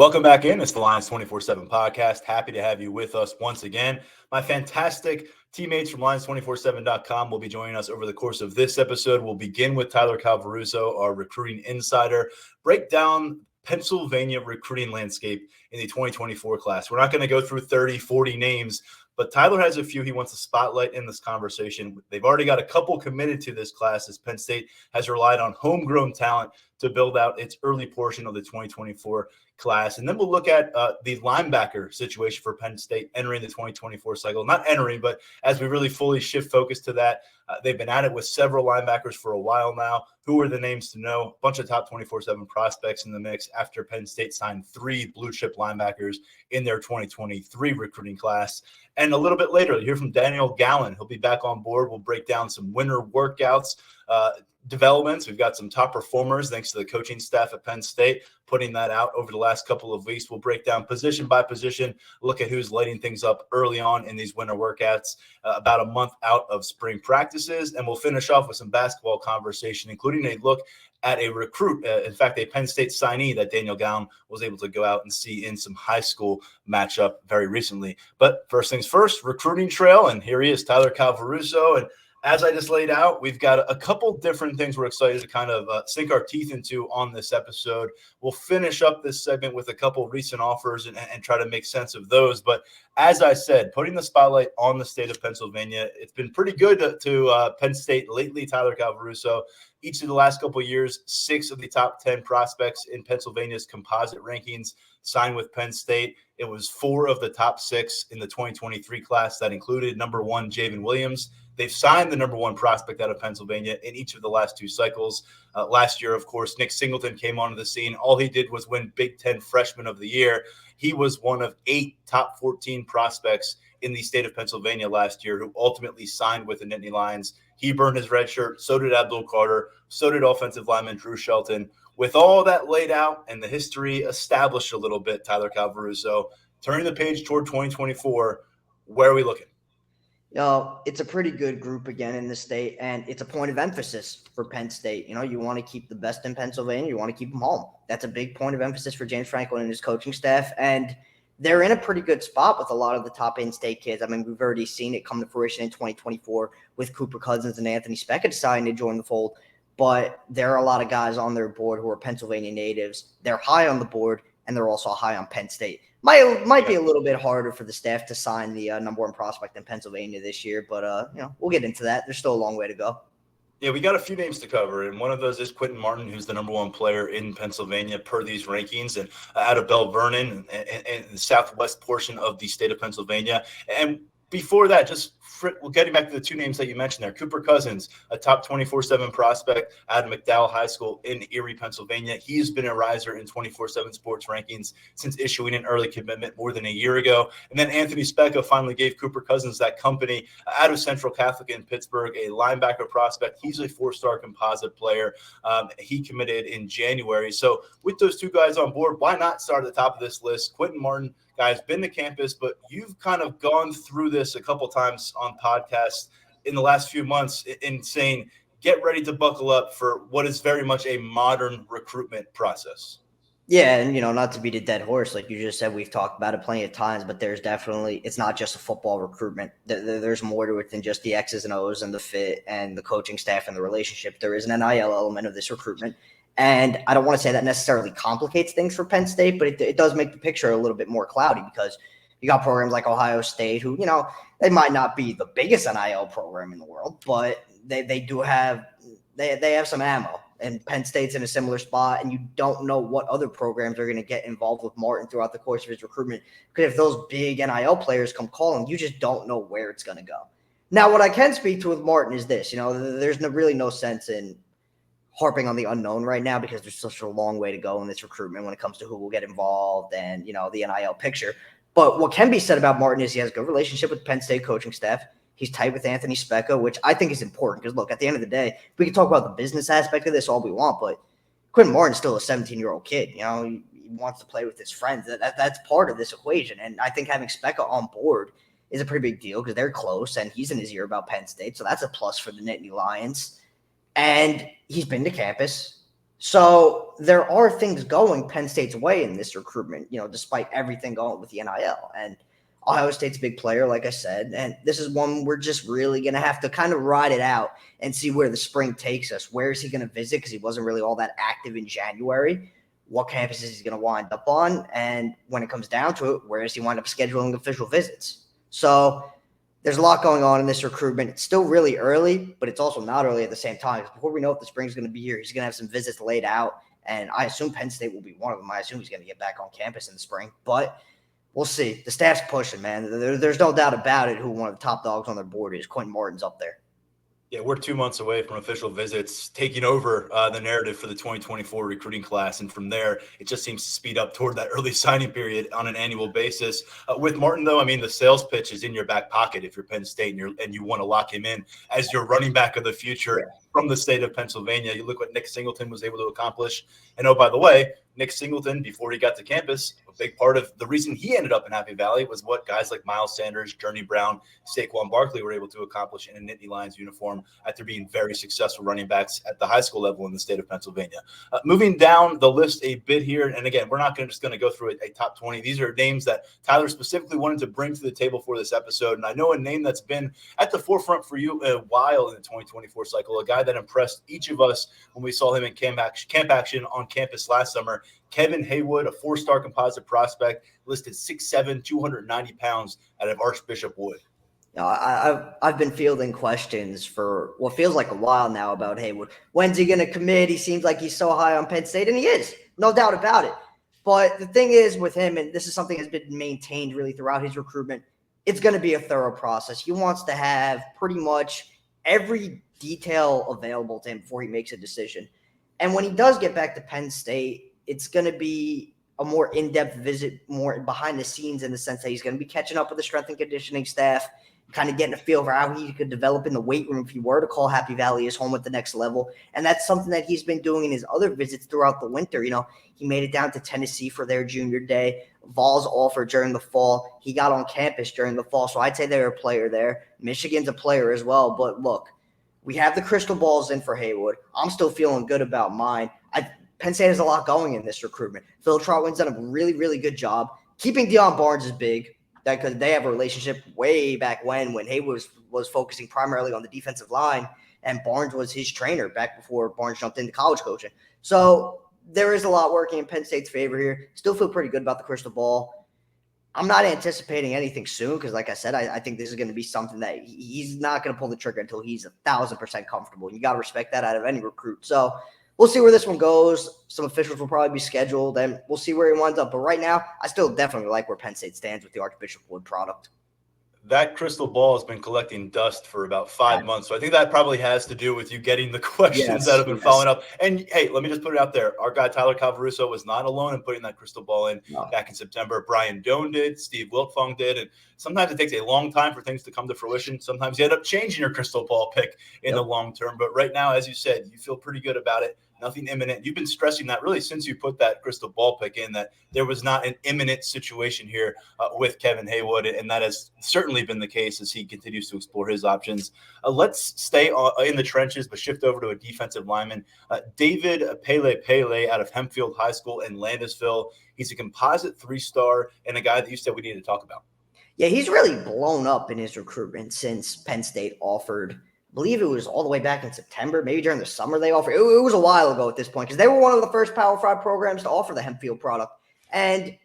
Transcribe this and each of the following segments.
Welcome back in. It's the Lions247 Podcast. Happy to have you with us once again. My fantastic teammates from Lions247.com will be joining us over the course of this episode. We'll begin with Tyler Calvaruso, our recruiting insider, break down Pennsylvania recruiting landscape in the 2024 class. We're not going to go through 30, 40 names, but Tyler has a few he wants to spotlight in this conversation. They've already got a couple committed to this class as Penn State has relied on homegrown talent to build out its early portion of the 2024 class. And then we'll look at the linebacker situation for Penn State entering the 2024 cycle. Not entering, but as we really fully shift focus to that. They've been at it with several linebackers for a while now. Who are the names to know? A bunch of top 24/7 prospects in the mix after Penn State signed 3 blue-chip linebackers in their 2023 recruiting class. And a little bit later, you'll hear from Daniel Gallen. He'll be back on board. We'll break down some winter workouts, developments. We've got some top performers thanks to the coaching staff at Penn State putting that out over the last couple of weeks. We'll break down position by position, look at who's lighting things up early on in these winter workouts, about a month out of spring practices. And we'll finish off with some basketball conversation, including a look at a recruit, in fact, a Penn State signee that Daniel Gallen was able to go out and see in some high school matchup very recently. But first things first, recruiting trail. And here he is, Tyler Calvaruso. And as I just laid out, we've got a couple different things we're excited to kind of sink our teeth into on this episode. We'll finish up this segment with a couple recent offers and try to make sense of those. But as I said, putting the spotlight on the state of Pennsylvania, it's been pretty good to Penn State lately, Tyler Calvaruso. Each of the last couple of years, 6 of the top 10 prospects in Pennsylvania's composite rankings signed with Penn State. It was 4 of the top 6 in the 2023 class. That included number 1, Jamonte Williams. They've signed the number 1 prospect out of Pennsylvania in each of the last 2 cycles. Last year, of course, Nick Singleton came onto the scene. All he did was win Big Ten Freshman of the Year. He was one of 8 top 14 prospects in the state of Pennsylvania last year who ultimately signed with the Nittany Lions. He burned his red shirt. So did Abdul Carter. So did offensive lineman Drew Shelton. With all that laid out and the history established a little bit, Tyler Calvaruso, turning the page toward 2024, where are we looking? It's a pretty good group again in the state, and it's a point of emphasis for Penn State. You want to keep the best in Pennsylvania. You want to keep them home. That's a big point of emphasis for James Franklin and his coaching staff, and they're in a pretty good spot with a lot of the top in-state kids. I mean, we've already seen it come to fruition in 2024 with Cooper Cousins and Anthony Speckett deciding to join the fold, but there are a lot of guys on their board who are Pennsylvania natives. They're high on the board, and they're also high on Penn State. Might be a little bit harder for the staff to sign the number 1 prospect in Pennsylvania this year, but we'll get into that. There's still a long way to go. Yeah, we got a few names to cover, and one of those is Quentin Martin, who's the number 1 player in Pennsylvania per these rankings, and out of Bell Vernon and the southwest portion of the state of Pennsylvania. And before that, getting back to the 2 names that you mentioned there, Cooper Cousins, a top 24/7 prospect out of McDowell High School in Erie, Pennsylvania. He's been a riser in 24/7 sports rankings since issuing an early commitment more than a year ago. And then Anthony Speckett finally gave Cooper Cousins that company out of Central Catholic in Pittsburgh, a linebacker prospect. He's a 4-star composite player. He committed in January. So with those 2 guys on board, why not start at the top of this list? Quentin Martin, guys, been to campus, but you've kind of gone through this a couple times on podcasts in the last few months in saying, get ready to buckle up for what is very much a modern recruitment process. Yeah, and, not to beat a dead horse, like you just said, we've talked about it plenty of times, but there's definitely – it's not just a football recruitment. There's more to it than just the X's and O's and the fit and the coaching staff and the relationship. There is an NIL element of this recruitment. And I don't want to say that necessarily complicates things for Penn State, but it does make the picture a little bit more cloudy because you got programs like Ohio State who, they might not be the biggest NIL program in the world, but they do have they have some ammo. And Penn State's in a similar spot, and you don't know what other programs are going to get involved with Martin throughout the course of his recruitment. Because if those big NIL players come calling, you just don't know where it's going to go. Now, what I can speak to with Martin is this. There's really no sense in harping on the unknown right now because there's such a long way to go in this recruitment when it comes to who will get involved and, the NIL picture. But what can be said about Martin is he has a good relationship with Penn State coaching staff. He's tight with Anthony Speckett, which I think is important because, look, at the end of the day, we can talk about the business aspect of this all we want, but Quentin Martin's still a 17-year-old kid. He wants to play with his friends. That's part of this equation. And I think having Speckett on board is a pretty big deal because they're close, and he's in his ear about Penn State, so that's a plus for the Nittany Lions. And he's been to campus. So there are things going Penn State's way in this recruitment, despite everything going with the NIL. And Ohio State's a big player, like I said, and this is one we're just really going to have to kind of ride it out and see where the spring takes us. Where is he going to visit? Because he wasn't really all that active in January. What campuses is he going to wind up on? And when it comes down to it, where does he wind up scheduling official visits? So there's a lot going on in this recruitment. It's still really early, but it's also not early at the same time. Before we know if the spring's going to be here, he's going to have some visits laid out, and I assume Penn State will be one of them. I assume he's going to get back on campus in the spring, but we'll see. The staff's pushing, man. There's no doubt about it who one of the top dogs on their board is. Quentin Martin's up there. Yeah, we're 2 months away from official visits taking over the narrative for the 2024 recruiting class. And from there, it just seems to speed up toward that early signing period on an annual basis. With Martin, though, I mean, the sales pitch is in your back pocket if you're Penn State and you want to lock him in as your running back of the future from the state of Pennsylvania. You look what Nick Singleton was able to accomplish. And, oh, by the way, Nick Singleton, before he got to campus, a big part of the reason he ended up in Happy Valley was what guys like Miles Sanders, Journey Brown, Saquon Barkley were able to accomplish in a Nittany Lions uniform after being very successful running backs at the high school level in the state of Pennsylvania. Moving down the list a bit here, and again, we're not just going to go through a top 20. These are names that Tyler specifically wanted to bring to the table for this episode, and I know a name that's been at the forefront for you a while in the 2024 cycle, a guy that impressed each of us when we saw him in camp action on campus last summer. Kevin Haywood, a 4-star composite prospect, listed 6'7", 290 pounds out of Archbishop Wood. I've been fielding questions for what feels like a while now about Haywood. When's he going to commit? He seems like he's so high on Penn State, and he is, no doubt about it. But the thing is with him, and this is something that's been maintained really throughout his recruitment, it's going to be a thorough process. He wants to have pretty much every detail available to him before he makes a decision. And when he does get back to Penn State, it's going to be a more in-depth visit, more behind the scenes in the sense that he's going to be catching up with the strength and conditioning staff, kind of getting a feel for how he could develop in the weight room if he were to call Happy Valley his home at the next level. And that's something that he's been doing in his other visits throughout the winter. He made it down to Tennessee for their junior day. Vols offered during the fall. He got on campus during the fall. So I'd say they're a player there. Michigan's a player as well. But look, we have the crystal balls in for Haywood. I'm still feeling good about mine. Penn State has a lot going in this recruitment. Phil Trotwin's done a really, really good job. Keeping Deion Barnes is big because they have a relationship way back when Haywood was focusing primarily on the defensive line, and Barnes was his trainer back before Barnes jumped into college coaching. So there is a lot working in Penn State's favor here. Still feel pretty good about the crystal ball. I'm not anticipating anything soon because, like I said, I think this is going to be something that he's not going to pull the trigger until he's 1,000% comfortable. You got to respect that out of any recruit. So we'll see where this one goes. Some officials will probably be scheduled, and we'll see where he winds up. But right now, I still definitely like where Penn State stands with the Archbishop Wood product. That crystal ball has been collecting dust for about 5 months. So I think that probably has to do with you getting the questions that have been following up. And, hey, let me just put it out there. Our guy Tyler Calvaruso was not alone in putting that crystal ball in back in September. Brian Doan did. Steve Wiltfong did. And sometimes it takes a long time for things to come to fruition. Sometimes you end up changing your crystal ball pick in the long term. But right now, as you said, you feel pretty good about it. Nothing imminent. You've been stressing that really since you put that crystal ball pick in, that there was not an imminent situation here with Kevin Haywood, and that has certainly been the case as he continues to explore his options. Let's stay in the trenches, but shift over to a defensive lineman. David Pele out of Hempfield High School in Landisville. He's a composite 3-star and a guy that you said we need to talk about. Yeah, he's really blown up in his recruitment since Penn State offered. I believe it was all the way back in September, maybe during the summer they offered. It was a while ago at this point because they were one of the first Power 5 programs to offer the Hempfield product. And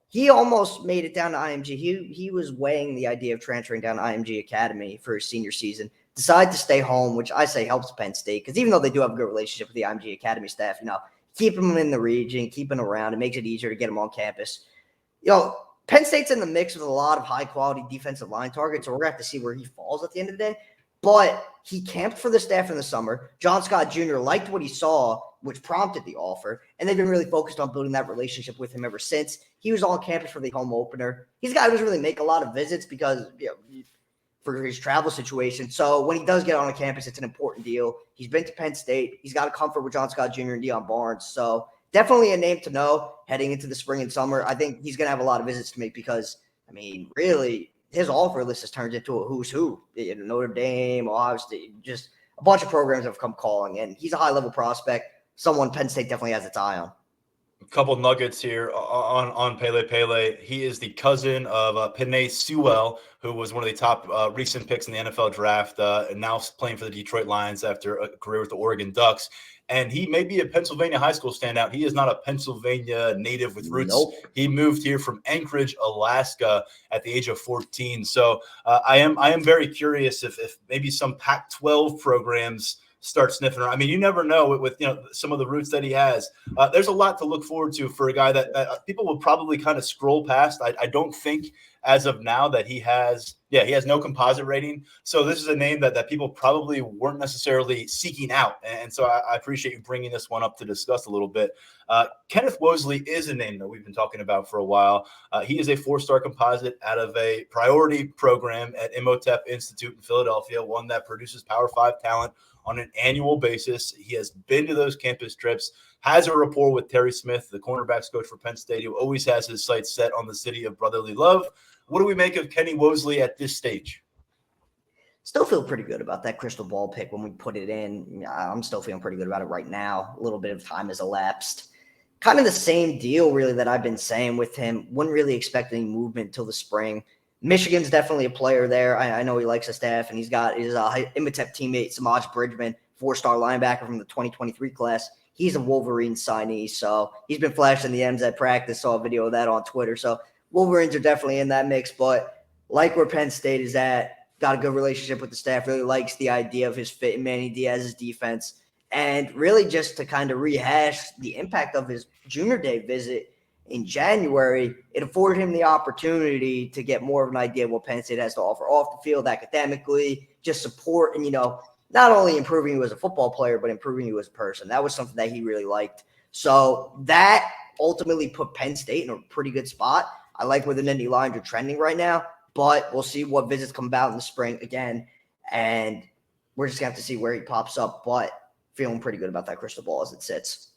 he almost made it down to IMG. He was weighing the idea of transferring down to IMG Academy for his senior season, decided to stay home, which I say helps Penn State because even though they do have a good relationship with the IMG Academy staff, keeping them in the region, keeping them around, it makes it easier to get them on campus. Penn State's in the mix with a lot of high-quality defensive line targets, so we're going to have to see where he falls at the end of the day. But he camped for the staff in the summer. John Scott Jr. liked what he saw, which prompted the offer, and they've been really focused on building that relationship with him ever since. He was on campus for the home opener. He's a guy who doesn't really make a lot of visits because for his travel situation. So when he does get on a campus, it's an important deal. He's been to Penn State. He's got a comfort with John Scott Jr. and Deion Barnes. So definitely a name to know heading into the spring and summer. I think he's going to have a lot of visits to make because, really – his offer list has turned into a who's who. Notre Dame, Ohio State, just a bunch of programs have come calling, and he's a high-level prospect. someone Penn State definitely has its eye on. A couple nuggets here on Pele. He is the cousin of Penei Sewell, who was one of the top recent picks in the NFL draft, and now playing for the Detroit Lions after a career with the Oregon Ducks. And he may be a Pennsylvania high school standout. He is not a Pennsylvania native with roots. Nope. He moved here from Anchorage, Alaska at the age of 14. So I am very curious if maybe some Pac-12 programs start sniffing around. I mean, you never know with some of the roots that he has. There's a lot to look forward to for a guy that people will probably kind of scroll past. I don't think as of now that he has no composite rating. So this is a name that people probably weren't necessarily seeking out. And so I appreciate you bringing this one up to discuss a little bit. Kenneth Wosley is a name that we've been talking about for a while. He is a 4-star composite out of a priority program at Imhotep Institute in Philadelphia, one that produces Power 5 talent on an annual basis. He has been to those campus trips, has a rapport with Terry Smith, the cornerbacks coach for Penn State, who always has his sights set on the city of brotherly love. What do we make of Kenny Wosley at this stage? Still feel pretty good about that crystal ball pick when we put it in. I'm still feeling pretty good about it right now. A little bit of time has elapsed. Kind of the same deal, really, that I've been saying with him. Wouldn't really expect any movement until the spring. Michigan's definitely a player there. I know he likes the staff, and he's got his Imhotep teammate, Samaj Bridgman, 4-star linebacker from the 2023 class. He's a Wolverine signee, so he's been flashing the M's at practice. Saw a video of that on Twitter. So Wolverines are definitely in that mix, but like where Penn State is at, got a good relationship with the staff, really likes the idea of his fit in Manny Diaz's defense, and really just to kind of rehash the impact of his junior day visit in January, it afforded him the opportunity to get more of an idea of what Penn State has to offer off the field academically, just support and, not only improving you as a football player, but improving you as a person. That was something that he really liked. So that ultimately put Penn State in a pretty good spot. I like where the Nittany Lions are trending right now, but we'll see what visits come about in the spring again. And we're just going to have to see where he pops up, but feeling pretty good about that crystal ball as it sits.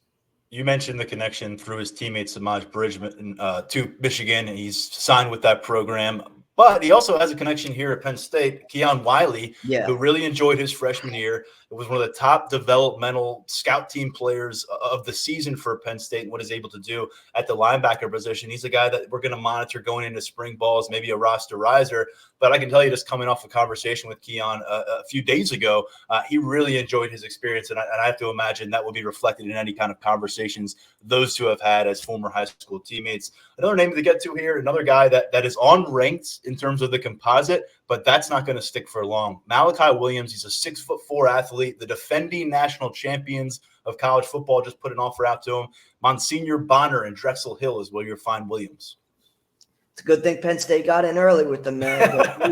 You mentioned the connection through his teammate Samaj Bridgman to Michigan, and he's signed with that program. But he also has a connection here at Penn State, Keon Wiley, who really enjoyed his freshman year. It was one of the top developmental scout team players of the season for Penn State and what he's able to do at the linebacker position. He's a guy that we're going to monitor going into spring balls, maybe a roster riser. But I can tell you, just coming off a conversation with Keon a few days ago, he really enjoyed his experience. And I have to imagine that will be reflected in any kind of conversations those two have had as former high school teammates. Another name to get to here, another guy that is unranked in terms of the composite, but that's not going to stick for long. Malachi Williams, he's a 6'4" athlete, the defending national champions of college football, just put an offer out to him. Monsignor Bonner and Drexel Hill is where you'll find Williams. It's a good thing Penn State got in early with the man.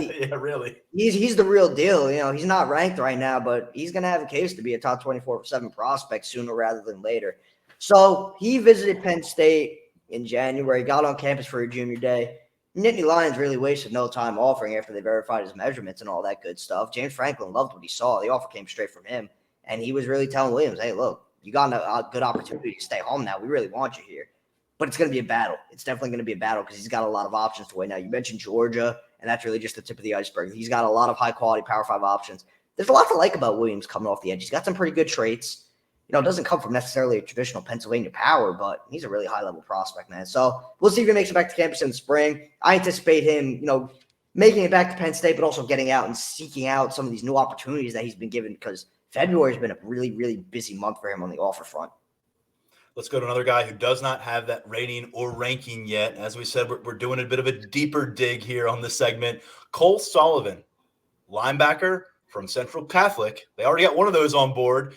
Yeah, really. He's the real deal. He's not ranked right now, but he's going to have a case to be a top 24/7 prospect sooner rather than later. So he visited Penn State in January, got on campus for a junior day. Nittany Lions really wasted no time offering after they verified his measurements and all that good stuff. James Franklin loved what he saw. The offer came straight from him, and he was really telling Williams, hey, look, you got a good opportunity to stay home now. We really want you here. But it's going to be a battle. It's definitely going to be a battle because he's got a lot of options to weigh now. You mentioned Georgia, and that's really just the tip of the iceberg. He's got a lot of high-quality Power 5 options. There's a lot to like about Williams coming off the edge. He's got some pretty good traits. It doesn't come from necessarily a traditional Pennsylvania power, but he's a really high-level prospect, man. So we'll see if he makes it back to campus in the spring. I anticipate him, making it back to Penn State, but also getting out and seeking out some of these new opportunities that he's been given because February has been a really, really busy month for him on the offer front. Let's go to another guy who does not have that rating or ranking yet. As we said, we're doing a bit of a deeper dig here on this segment. Cole Sullivan, linebacker from Central Catholic. They already got one of those on board.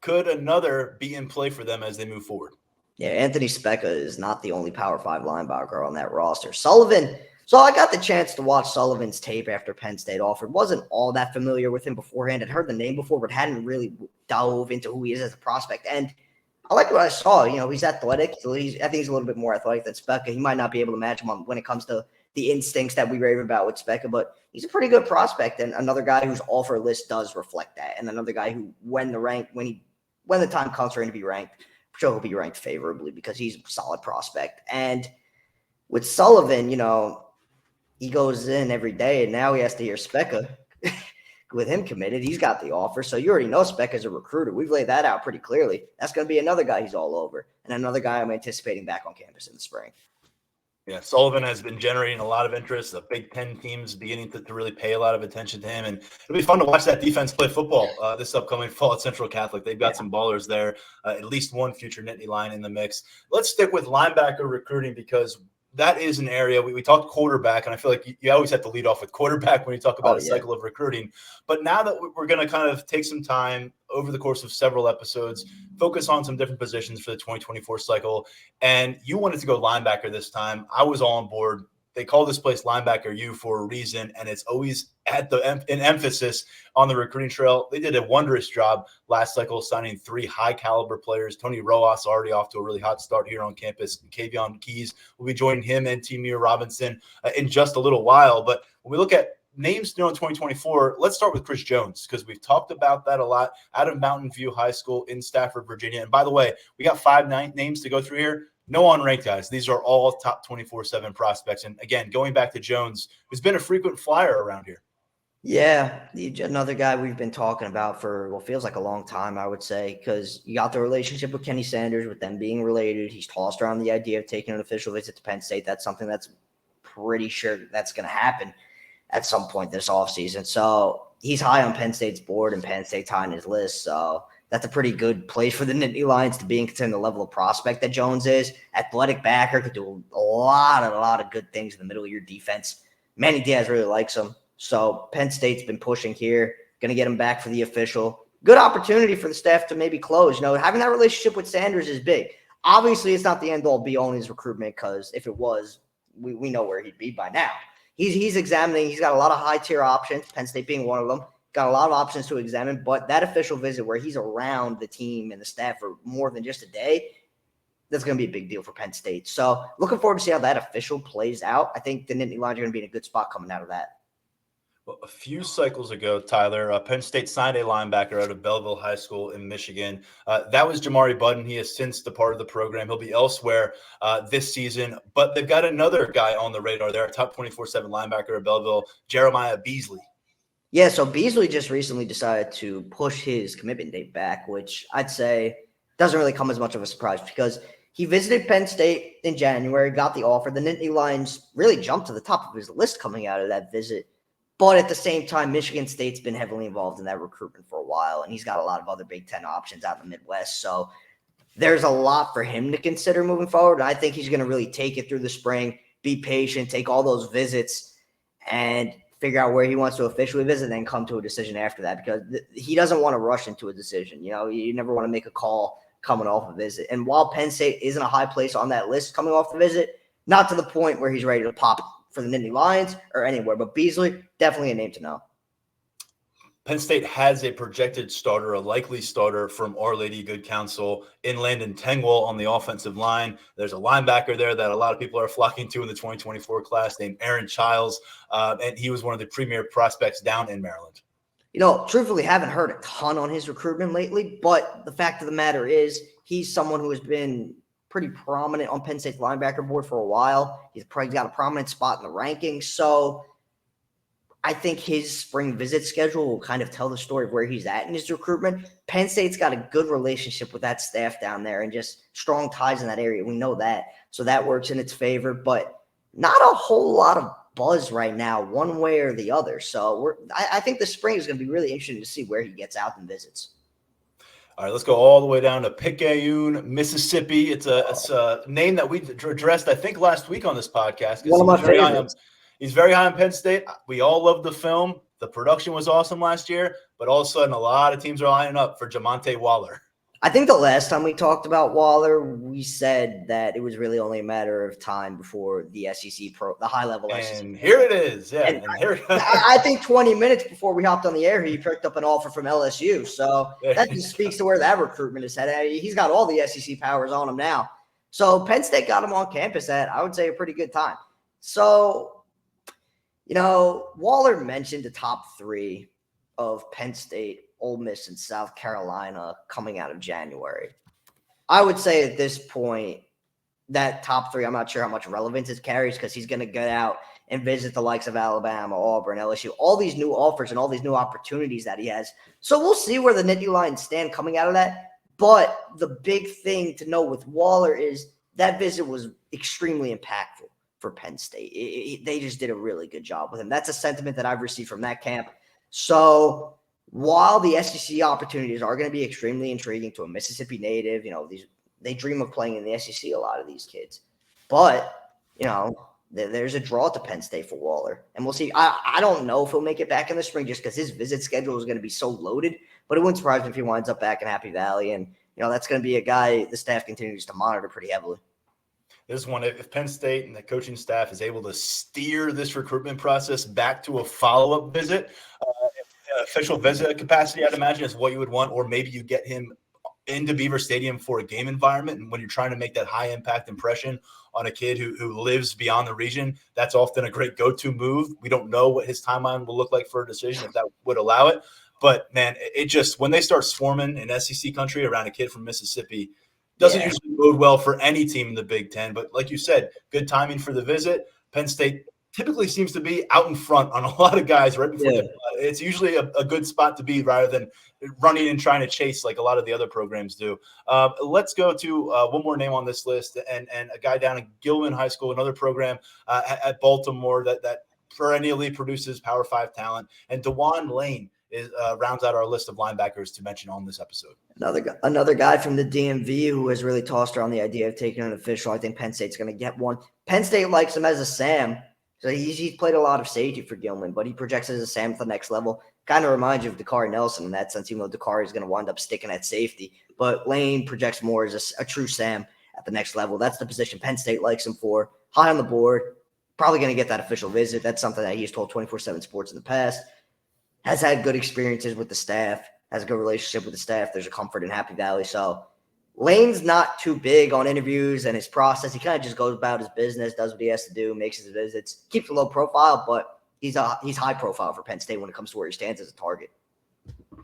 Could another be in play for them as they move forward? Yeah, Anthony Specca is not the only Power 5 linebacker on that roster. Sullivan, so I got the chance to watch Sullivan's tape after Penn State offered. Wasn't all that familiar with him beforehand. I'd heard the name before, but hadn't really dove into who he is as a prospect. And I like what I saw. He's athletic. I think he's a little bit more athletic than Specca. He might not be able to match him when it comes to the instincts that we rave about with Specca, but he's a pretty good prospect. And another guy whose offer list does reflect that. And another guy who, when the time comes for him to be ranked, I'm sure he'll be ranked favorably because he's a solid prospect. And with Sullivan, he goes in every day, and now he has to hear Specca with him committed, he's got the offer. So you already know Speck as a recruiter. We've laid that out pretty clearly. That's going to be another guy he's all over, and another guy I'm anticipating back on campus in the spring. Yeah, Sullivan has been generating a lot of interest. The Big Ten teams beginning to really pay a lot of attention to him. And it'll be fun to watch that defense play football this upcoming fall at Central Catholic. They've got some ballers there, at least one future Nittany Lion in the mix. Let's stick with linebacker recruiting because that is an area we talked quarterback, and I feel like you always have to lead off with quarterback when you talk about a cycle of recruiting. But now that we're going to kind of take some time over the course of several episodes, focus on some different positions for the 2024 cycle, and you wanted to go linebacker this time. I was all on board. They call this place Linebacker U for a reason, and it's always at an emphasis on the recruiting trail. They did a wondrous job last cycle signing 3 high-caliber players. Tony Rojas already off to a really hot start here on campus. Kavion Keys will be joining him and Timir Robinson in just a little while. But when we look at names in 2024, let's start with Chris Jones because we've talked about that a lot out of Mountain View High School in Stafford, Virginia. And by the way, we got 5 names to go through here. No unranked guys. These are all top 24/7 prospects. And again, going back to Jones, who's been a frequent flyer around here. Yeah, another guy we've been talking about for what feels like a long time, I would say, because you got the relationship with Kenny Sanders, with them being related. He's tossed around the idea of taking an official visit to Penn State. That's something that's pretty sure that's going to happen at some point this offseason. So he's high on Penn State's board and Penn State's high on his list. So that's a pretty good place for the Nittany Lions to be and considering the level of prospect that Jones is. Athletic backer, could do a lot of good things in the middle of your defense. Manny Diaz really likes him. So Penn State's been pushing here, going to get him back for the official. Good opportunity for the staff to maybe close. Having that relationship with Sanders is big. Obviously, it's not the end-all be-all in his recruitment because if it was, we know where he'd be by now. He's examining. He's got a lot of high-tier options, Penn State being one of them. Got a lot of options to examine, but that official visit where he's around the team and the staff for more than just a day, that's going to be a big deal for Penn State. So looking forward to see how that official plays out. I think the Nittany Lions are going to be in a good spot coming out of that. Well, a few cycles ago, Tyler, Penn State signed a linebacker out of Belleville High School in Michigan. That was Jamari Budden. He has since departed the program. He'll be elsewhere this season, but they've got another guy on the radar there, a top 24/7 linebacker at Belleville, Jeremiah Beasley. Yeah, so Beasley just recently decided to push his commitment date back, which I'd say doesn't really come as much of a surprise because he visited Penn State in January, got the offer. The Nittany Lions really jumped to the top of his list coming out of that visit. But at the same time, Michigan State's been heavily involved in that recruitment for a while, and he's got a lot of other Big Ten options out in the Midwest. So there's a lot for him to consider moving forward. And I think he's going to really take it through the spring, be patient, take all those visits, and figure out where he wants to officially visit and then come to a decision after that because he doesn't want to rush into a decision. You never want to make a call coming off a visit. And while Penn State isn't a high place on that list coming off the visit, not to the point where he's ready to pop for the Nittany Lions or anywhere, but Beasley, definitely a name to know. Penn State has a projected starter, a likely starter from Our Lady Good Counsel in Landon Tengwall on the offensive line. There's a linebacker there that a lot of people are flocking to in the 2024 class named Aaron Childs, and he was one of the premier prospects down in Maryland. Truthfully, haven't heard a ton on his recruitment lately, but the fact of the matter is he's someone who has been pretty prominent on Penn State's linebacker board for a while. He's probably got a prominent spot in the rankings, so I think his spring visit schedule will kind of tell the story of where he's at in his recruitment. Penn State's got a good relationship with that staff down there and just strong ties in that area. We know that. So that works in its favor, but not a whole lot of buzz right now, one way or the other. So I think the spring is going to be really interesting to see where he gets out and visits. All right, let's go all the way down to Picayune, Mississippi. It's a name that we addressed, I think, last week on this podcast. One of my favorites. He's very high on Penn State. We all love the film. The production was awesome last year, but all of a sudden, a lot of teams are lining up for Jamonte Waller. I think the last time we talked about Waller, we said that it was really only a matter of time before the SEC the high-level SEC. And here it is. Yeah, and here I think 20 minutes before we hopped on the air, he picked up an offer from LSU. So that just speaks to where that recruitment is headed. He's got all the SEC powers on him now. So Penn State got him on campus at, I would say, a pretty good time. So, Waller mentioned the top 3 of Penn State, Ole Miss, and South Carolina coming out of January. I would say at this point, that top 3, I'm not sure how much relevance it carries because he's going to get out and visit the likes of Alabama, Auburn, LSU, all these new offers and all these new opportunities that he has. So we'll see where the Nittany Lions stand coming out of that. But the big thing to know with Waller is that visit was extremely impactful for Penn State. They just did a really good job with him. That's a sentiment that I've received from that camp. So while the SEC opportunities are going to be extremely intriguing to a Mississippi native, they dream of playing in the SEC, a lot of these kids. But, there's a draw to Penn State for Waller. And we'll see. I don't know if he'll make it back in the spring just because his visit schedule is going to be so loaded. But it wouldn't surprise me if he winds up back in Happy Valley. And, that's going to be a guy the staff continues to monitor pretty heavily. This one, if Penn State and the coaching staff is able to steer this recruitment process back to a follow-up visit, official visit capacity, I'd imagine, is what you would want, or maybe you get him into Beaver Stadium for a game environment. And when you're trying to make that high impact impression on a kid who lives beyond the region, that's often a great go-to move. We don't know what his timeline will look like for a decision if that would allow it. But man, it just, when they start swarming in SEC country around a kid from Mississippi, doesn't usually bode well for any team in the Big Ten. But like you said, good timing for the visit. Penn State typically seems to be out in front on a lot of guys right before it's usually a good spot to be rather than running and trying to chase like a lot of the other programs do. Let's go to one more name on this list, and a guy down in Gilman High School, another program at Baltimore that perennially produces Power 5 talent, and DeJuan Lane rounds out our list of linebackers to mention on this episode. Another guy from the DMV who has really tossed around the idea of taking an official. I think Penn State's going to get one. Penn State likes him as a Sam. So he's played a lot of safety for Gilman, but he projects as a Sam at the next level. Kind of reminds you of Dakari Nelson in that sense, even though Dakari is going to wind up sticking at safety. But Lane projects more as a true Sam at the next level. That's the position Penn State likes him for. High on the board. Probably going to get that official visit. That's something that he's told 24/7 Sports in the past. Has had good experiences with the staff. Has a good relationship with the staff. There's a comfort in Happy Valley. So Lane's not too big on interviews and his process. He kind of just goes about his business, does what he has to do, makes his visits, keeps a low profile, but he's high profile for Penn State when it comes to where he stands as a target.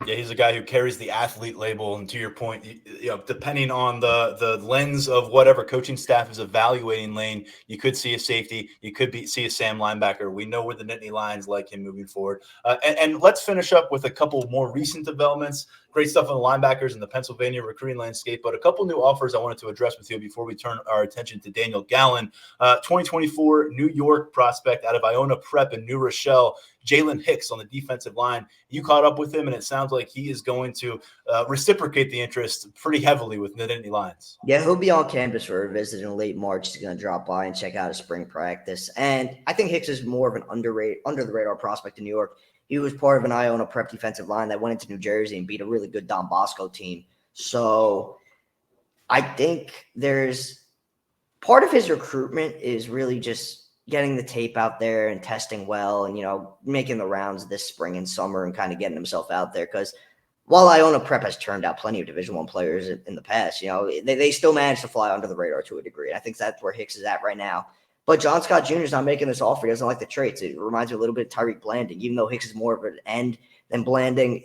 Yeah, he's a guy who carries the athlete label. And to your point, depending on the lens of whatever coaching staff is evaluating Lane, you could see a safety, you could see a Sam linebacker. We know where the Nittany Lions like him moving forward. And let's finish up with a couple more recent developments. Great stuff on the linebackers in the Pennsylvania recruiting landscape, but a couple new offers I wanted to address with you before we turn our attention to Daniel Gallen. 2024 New York prospect out of Iona Prep in New Rochelle, Jalen Hicks on the defensive line. You caught up with him, and it sounds like he is going to reciprocate the interest pretty heavily with the Nittany Lions. Yeah, he'll be on campus for a visit in late March. He's going to drop by and check out his spring practice. And I think Hicks is more of an under-the-radar prospect in New York. He was part of an Iona Prep defensive line that went into New Jersey and beat a really good Don Bosco team. So I think there's part of his recruitment is really just getting the tape out there and testing well and, making the rounds this spring and summer and kind of getting himself out there. Because while Iona Prep has turned out plenty of Division I players in the past, they still manage to fly under the radar to a degree. I think that's where Hicks is at right now. But John Scott Jr. is not making this offer. He doesn't like the traits. It reminds me a little bit of Tyreek Blanding, even though Hicks is more of an end than Blanding.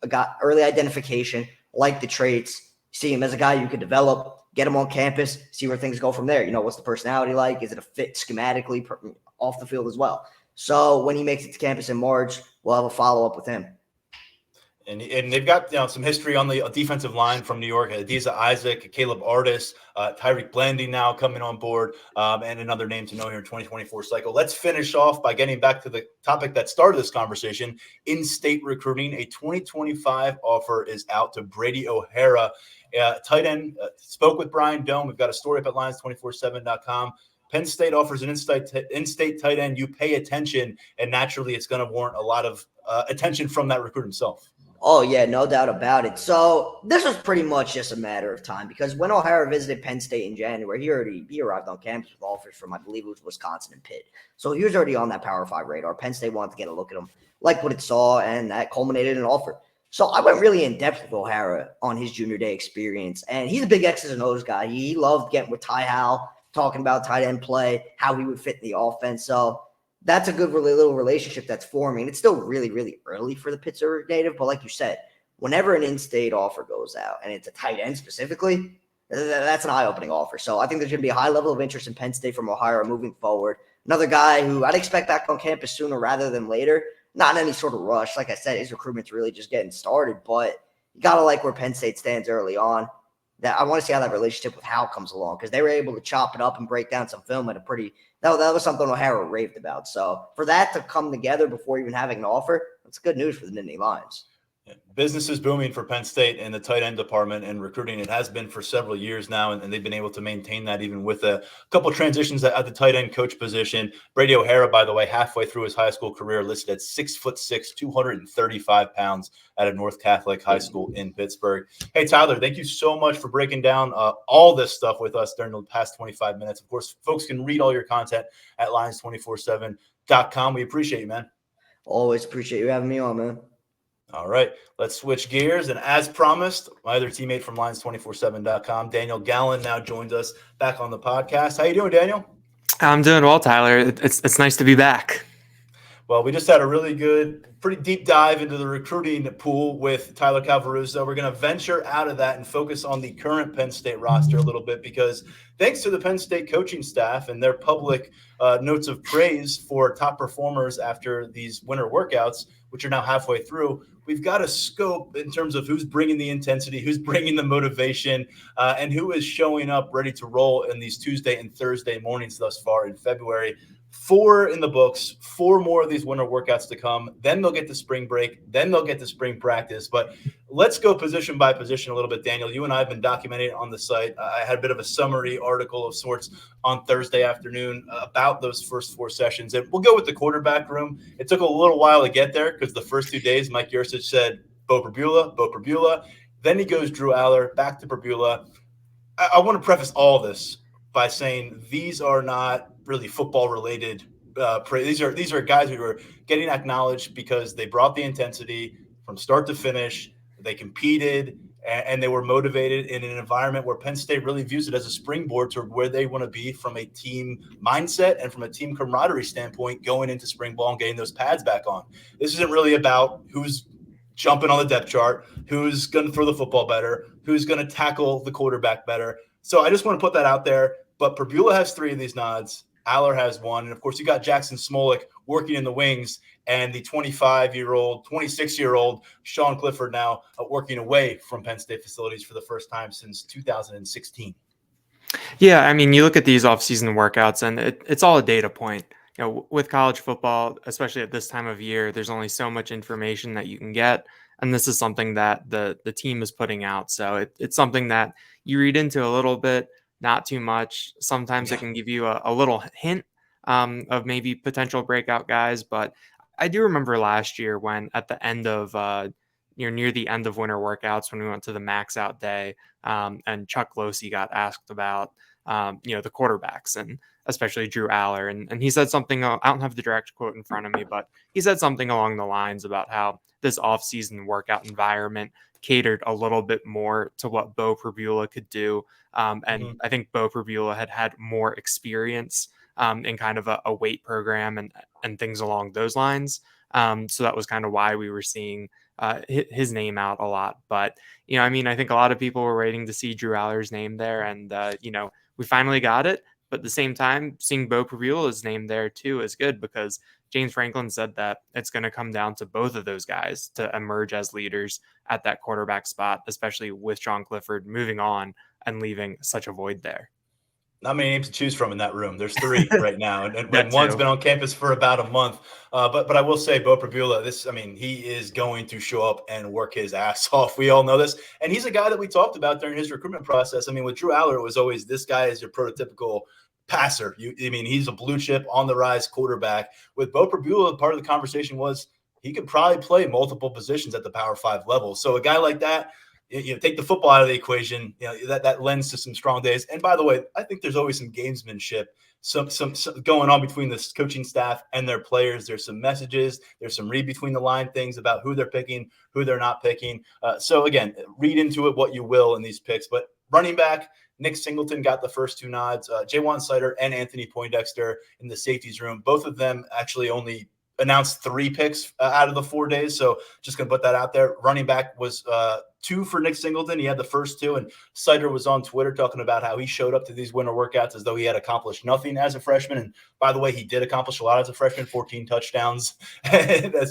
Got early identification, like the traits, see him as a guy you could develop, get him on campus, see where things go from there. What's the personality like? Is it a fit schematically off the field as well? So when he makes it to campus in March, we'll have a follow-up with him. And they've got some history on the defensive line from New York. Adiza Isaac, Caleb Artis, Tyreek Blanding now coming on board, and another name to know here in 2024 cycle. Let's finish off by getting back to the topic that started this conversation, in-state recruiting. A 2025 offer is out to Brady OHara, tight end. Spoke with Brian Dohm. We've got a story up at Lions247.com. Penn State offers an in-state tight end. You pay attention, and naturally it's going to warrant a lot of attention from that recruit himself. Oh, yeah, no doubt about it. So this was pretty much just a matter of time because when OHara visited Penn State in January, he arrived on campus with offers from, I believe it was Wisconsin and Pitt. So he was already on that Power 5 radar. Penn State wanted to get a look at him, like what it saw, and that culminated in an offer. So I went really in-depth with OHara on his junior day experience, and he's a big X's and O's guy. He loved getting with Ty Howell, talking about tight end play, how he would fit in the offense. So that's a good little relationship that's forming. It's still really, really early for the Pittsburgh native, but like you said, whenever an in-state offer goes out, and it's a tight end specifically, that's an eye-opening offer. So I think there's going to be a high level of interest in Penn State from OHara moving forward. Another guy who I'd expect back on campus sooner rather than later. Not in any sort of rush. Like I said, his recruitment's really just getting started, but you got to like where Penn State stands early on. That I want to see how that relationship with Hal comes along, because they were able to chop it up and break down some film at a pretty that was something OHara raved about. So for that to come together before even having an offer, that's good news for the Nittany Lions. Yeah. Business is booming for Penn State in the tight end department and recruiting. It has been for several years now, and they've been able to maintain that even with a couple of transitions at the tight end coach position. Brady OHara, by the way, halfway through his high school career, listed at 6'6", 235 pounds out of North Catholic High School in Pittsburgh. Hey, Tyler, thank you so much for breaking down all this stuff with us during the past 25 minutes. Of course, folks can read all your content at Lions247.com. We appreciate you, man. Always appreciate you having me on, man. All right, let's switch gears. And as promised, my other teammate from Lions247.com, Daniel Gallen, now joins us back on the podcast. How you doing, Daniel? I'm doing well, Tyler. It's nice to be back. Well, we just had a really good, pretty deep dive into the recruiting pool with Tyler Calvaruso. We're going to venture out of that and focus on the current Penn State roster a little bit, because thanks to the Penn State coaching staff and their public notes of praise for top performers after these winter workouts, which are now halfway through, we've got a scope in terms of who's bringing the intensity, who's bringing the motivation, and who is showing up ready to roll in these Tuesday and Thursday mornings thus far in February. 4 in the books, 4 more of these winter workouts to come. Then they'll get to spring break. Then they'll get to spring practice. But let's go position by position a little bit, Daniel. You and I have been documenting it on the site. I had a bit of a summary article of sorts on Thursday afternoon about those first 4 sessions. And we'll go with the quarterback room. It took a little while to get there because the first 2 days, Mike Yurcich said, Beau Prabhua. Then he goes Drew Allar, back to Prabhua. I want to preface all this by saying these are not really football related. These are guys who are getting acknowledged because they brought the intensity from start to finish. They competed and they were motivated in an environment where Penn State really views it as a springboard to where they want to be from a team mindset and from a team camaraderie standpoint going into spring ball and getting those pads back on. This isn't really about who's jumping on the depth chart, who's going to throw the football better, who's going to tackle the quarterback better. So I just want to put that out there. But Prabhua has 3 of these nods. Aller has 1. And, of course, you got Jackson Smolik working in the wings and the 26-year-old Sean Clifford now working away from Penn State facilities for the first time since 2016. Yeah, I mean, you look at these off-season workouts, and it's all a data point. You know, with college football, especially at this time of year, there's only so much information that you can get. And this is something that the team is putting out. So it's something that you read into a little bit, not too much. Sometimes it can give you a little hint of maybe potential breakout guys. But I do remember last year when at the end of near the end of winter workouts, when we went to the max out day, and Chuck Losey got asked about the quarterbacks and especially Drew Allar, and he said something. I don't have the direct quote in front of me, but he said something along the lines about how this off-season workout environment catered a little bit more to what Beau Prabhua could do. And I think Beau Prabhua had more experience in kind of a weight program and things along those lines. So that was kind of why we were seeing his name out a lot. But, I mean, I think a lot of people were waiting to see Drew Allar's name there. And, we finally got it. But at the same time, seeing Beau Prabhua's name there too is good, because James Franklin said that it's going to come down to both of those guys to emerge as leaders at that quarterback spot, especially with Sean Clifford moving on and leaving such a void there. Not many names to choose from in that room. There's 3 right now, and one's been on campus for about a month. But I will say, Beau Prabhua, he is going to show up and work his ass off. We all know this, and he's a guy that we talked about during his recruitment process. I mean, with Drew Allar, it was always this guy is your prototypical passer. He's a blue chip on the rise quarterback. With Beau Prabhua, part of the conversation was he could probably play multiple positions at the Power 5 level. So a guy like that, take the football out of the equation, that lends to some strong days. And by the way, I think there's always some gamesmanship, some going on between the coaching staff and their players. There's some messages, there's some read between the line things about who they're picking, who they're not picking. So again, read into it what you will in these picks. But running back, Nick Singleton got the first 2 nods. Jaywan Sider and Anthony Poindexter in the safeties room. Both of them actually only announced 3 picks out of the 4 days. So just going to put that out there. Running back was two for Nick Singleton. He had the first two, and Sider was on Twitter talking about how he showed up to these winter workouts as though he had accomplished nothing as a freshman. And by the way, he did accomplish a lot as a freshman, 14 touchdowns.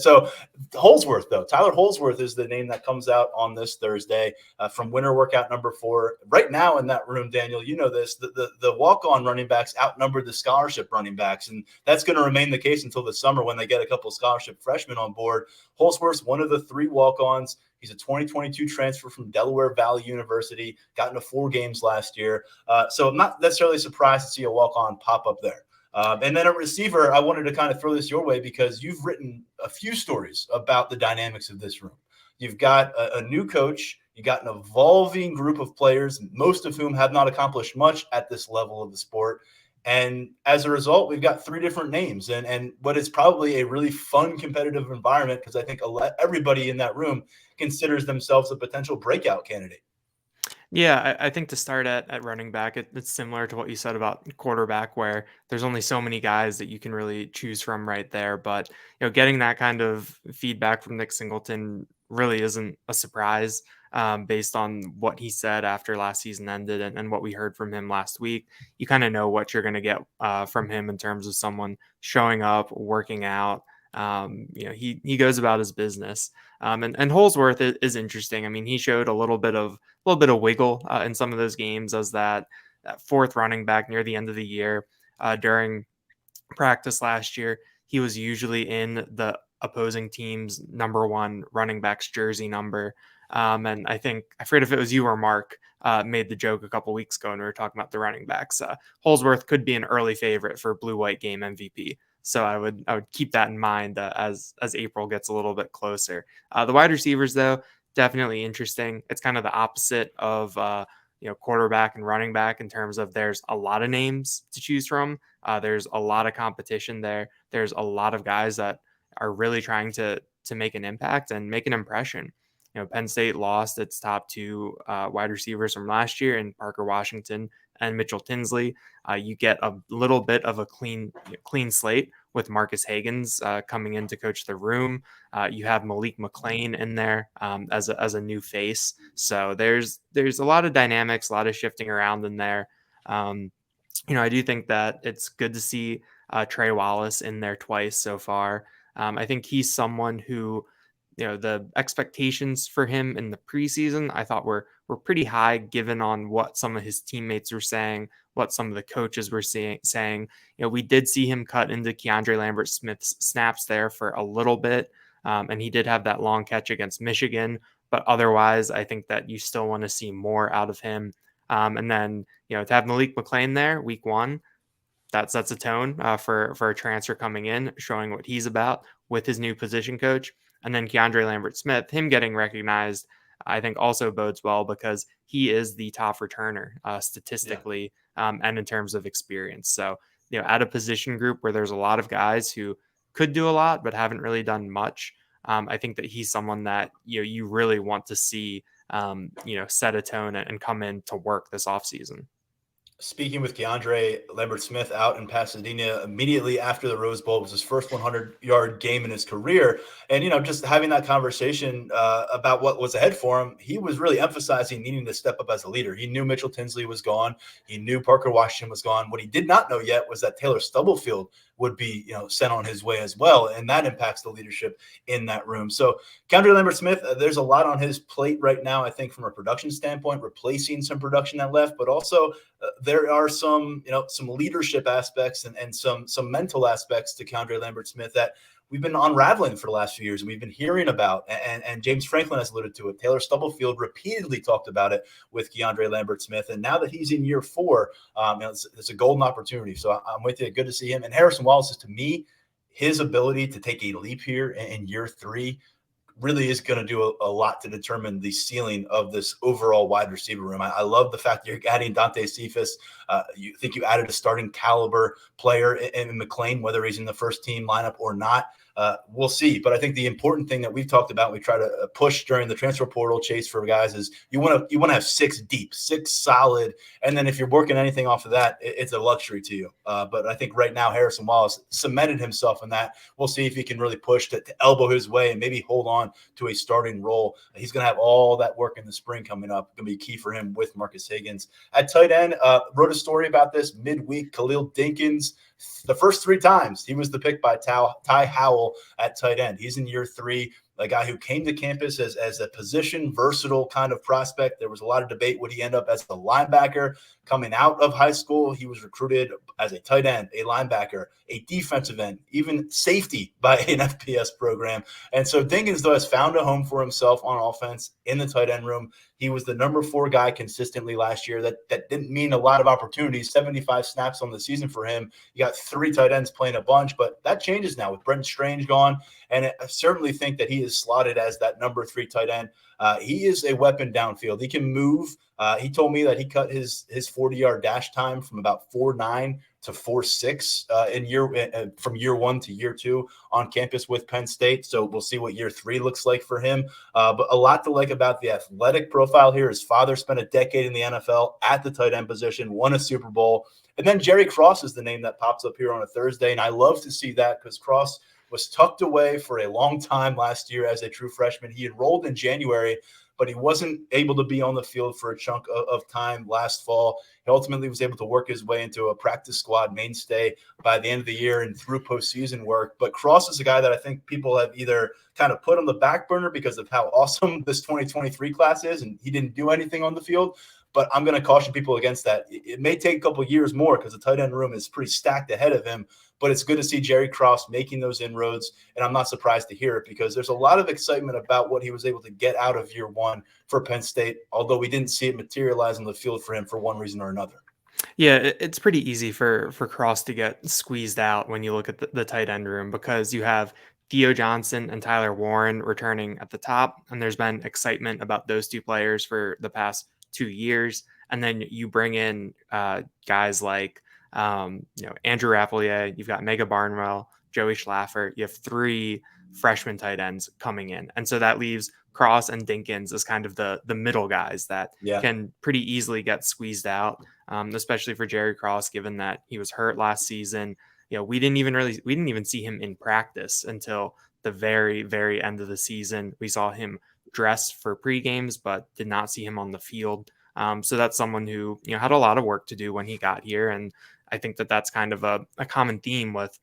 So Holsworth, though, Tyler Holsworth is the name that comes out on this Thursday from winter workout number 4. Right now in that room, Daniel, you know this, the walk-on running backs outnumber the scholarship running backs, and that's going to remain the case until the summer when they get a couple of scholarship freshmen on board. Holsworth's one of the 3 walk-ons. He's a 2022 transfer from Delaware Valley University, got into 4 games last year. So I'm not necessarily surprised to see a walk-on pop up there. And then a receiver, I wanted to kind of throw this your way because you've written a few stories about the dynamics of this room. You've got a new coach. You got an evolving group of players, most of whom have not accomplished much at this level of the sport. And as a result, we've got 3 different names and what is probably a really fun competitive environment because I think everybody in that room considers themselves a potential breakout candidate. Yeah, I think to start at running back, it's similar to what you said about quarterback, where there's only so many guys that you can really choose from right there. But getting that kind of feedback from Nick Singleton really isn't a surprise based on what he said after last season ended and what we heard from him last week. You kind of know what you're going to get from him in terms of someone showing up, working out. He goes about his business. And Holsworth is interesting. I mean, he showed a little bit of wiggle in some of those games as that 4th running back near the end of the year. During practice last year, he was usually in the opposing team's number 1 running back's jersey number. And I forget if it was you or Mark made the joke a couple weeks ago when we were talking about the running backs. Holsworth could be an early favorite for blue-white game MVP. So I would keep that in mind as April gets a little bit closer. The wide receivers, though, definitely interesting. It's kind of the opposite of quarterback and running back in terms of there's a lot of names to choose from. There's a lot of competition there. There's a lot of guys that are really trying to make an impact and make an impression. Penn State lost its top 2 wide receivers from last year in Parker Washington and Mitchell Tinsley. You get a little bit of a clean slate with Marcus Hagans coming in to coach the room. You have Malik McLean in there as a new face. So there's a lot of dynamics, a lot of shifting around in there. I do think that it's good to see Trey Wallace in there twice so far. I think he's someone who, the expectations for him in the preseason, I thought were pretty high given on what some of his teammates were saying, what some of the coaches were saying. We did see him cut into KeAndre Lambert Smith's snaps there for a little bit. And he did have that long catch against Michigan, but otherwise I think that you still want to see more out of him. And then, to have Malik McLean there week 1, that sets a tone for a transfer coming in, showing what he's about with his new position coach. And then KeAndre Lambert Smith, him getting recognized, I think also bodes well because he is the top returner statistically and in terms of experience. So, at a position group where there's a lot of guys who could do a lot but haven't really done much, I think that he's someone that you really want to see set a tone and come in to work this offseason. Speaking with KeAndre Lambert Smith out in Pasadena immediately after the Rose Bowl, was his first 100-yard game in his career. And, just having that conversation about what was ahead for him, he was really emphasizing needing to step up as a leader. He knew Mitchell Tinsley was gone. He knew Parker Washington was gone. What he did not know yet was that Taylor Stubblefield would be, sent on his way as well. And that impacts the leadership in that room. So KeAndre Lambert Smith, there's a lot on his plate right now, I think, from a production standpoint, replacing some production that left, but also there are some leadership aspects and some mental aspects to KeAndre Lambert Smith that we've been unraveling for the last few years and we've been hearing about. And James Franklin has alluded to it. Taylor Stubblefield repeatedly talked about it with KeAndre Lambert Smith. And now that he's in year 4, it's a golden opportunity. So I'm with you. Good to see him. And Harrison Wallace is, to me, his ability to take a leap here in year 3 really is going to do a lot to determine the ceiling of this overall wide receiver room. I love the fact that you're adding Dante Cephas You think you added a starting caliber player in McLean, whether he's in the first team lineup or not. We'll see. But I think the important thing that we've talked about, we try to push during the transfer portal chase for guys, is you want to have 6 deep, 6 solid. And then if you're working anything off of that, it's a luxury to you. But I think right now Harrison Wallace cemented himself in that. We'll see if he can really push to elbow his way and maybe hold on to a starting role. He's going to have all that work in the spring coming up. Going to be key for him with Marcus Higgins. At tight end, wrote a story about this midweek. Khalil Dinkins, the first 3 times he was the pick by Ty Howell at tight end. He's in year 3, a guy who came to campus as a position versatile kind of prospect. There was a lot of debate. Would he end up as a linebacker? Coming out of high school, he was recruited as a tight end, a linebacker, a defensive end, even safety by an FPS program. And so Dinkins, though, has found a home for himself on offense in the tight end room. He was the number 4 guy consistently last year. That didn't mean a lot of opportunities, 75 snaps on the season for him. You got 3 tight ends playing a bunch, but that changes now with Brenton Strange gone. And I certainly think that he is slotted as that number 3 tight end. He is a weapon downfield. He can move. He told me that he cut his 40-yard dash time from about 4.9 to 4.6 from year 1 to year 2 on campus with Penn State. So we'll see what year 3 looks like for him. But a lot to like about the athletic profile here. His father spent a decade in the NFL at the tight end position, won a Super Bowl. And then Jerry Cross is the name that pops up here on a Thursday. And I love to see that because Cross was tucked away for a long time last year as a true freshman. He enrolled in January, but he wasn't able to be on the field for a chunk of time last fall. He ultimately was able to work his way into a practice squad mainstay by the end of the year and through postseason work. But Cross is a guy that I think people have either kind of put on the back burner because of how awesome this 2023 class is, and he didn't do anything on the field. But I'm going to caution people against that. It may take a couple years more because the tight end room is pretty stacked ahead of him. But it's good to see Jerry Cross making those inroads, and I'm not surprised to hear it because there's a lot of excitement about what he was able to get out of year 1 for Penn State, although we didn't see it materialize on the field for him for one reason or another. Yeah, it's pretty easy for Cross to get squeezed out when you look at the tight end room because you have Theo Johnson and Tyler Warren returning at the top, and there's been excitement about those 2 players for the past 2 years. And then you bring in guys like Andrew Rapplier, you've got Mega Barnwell, Joey Schlaffer. You have 3 freshman tight ends coming in. And so that leaves Cross and Dinkins as kind of the middle guys that can pretty easily get squeezed out, especially for Jerry Cross, given that he was hurt last season. We didn't even see him in practice until the very, very end of the season. We saw him dressed for pre-games, but did not see him on the field. So that's someone who had a lot of work to do when he got here. And I think that that's kind of a common theme with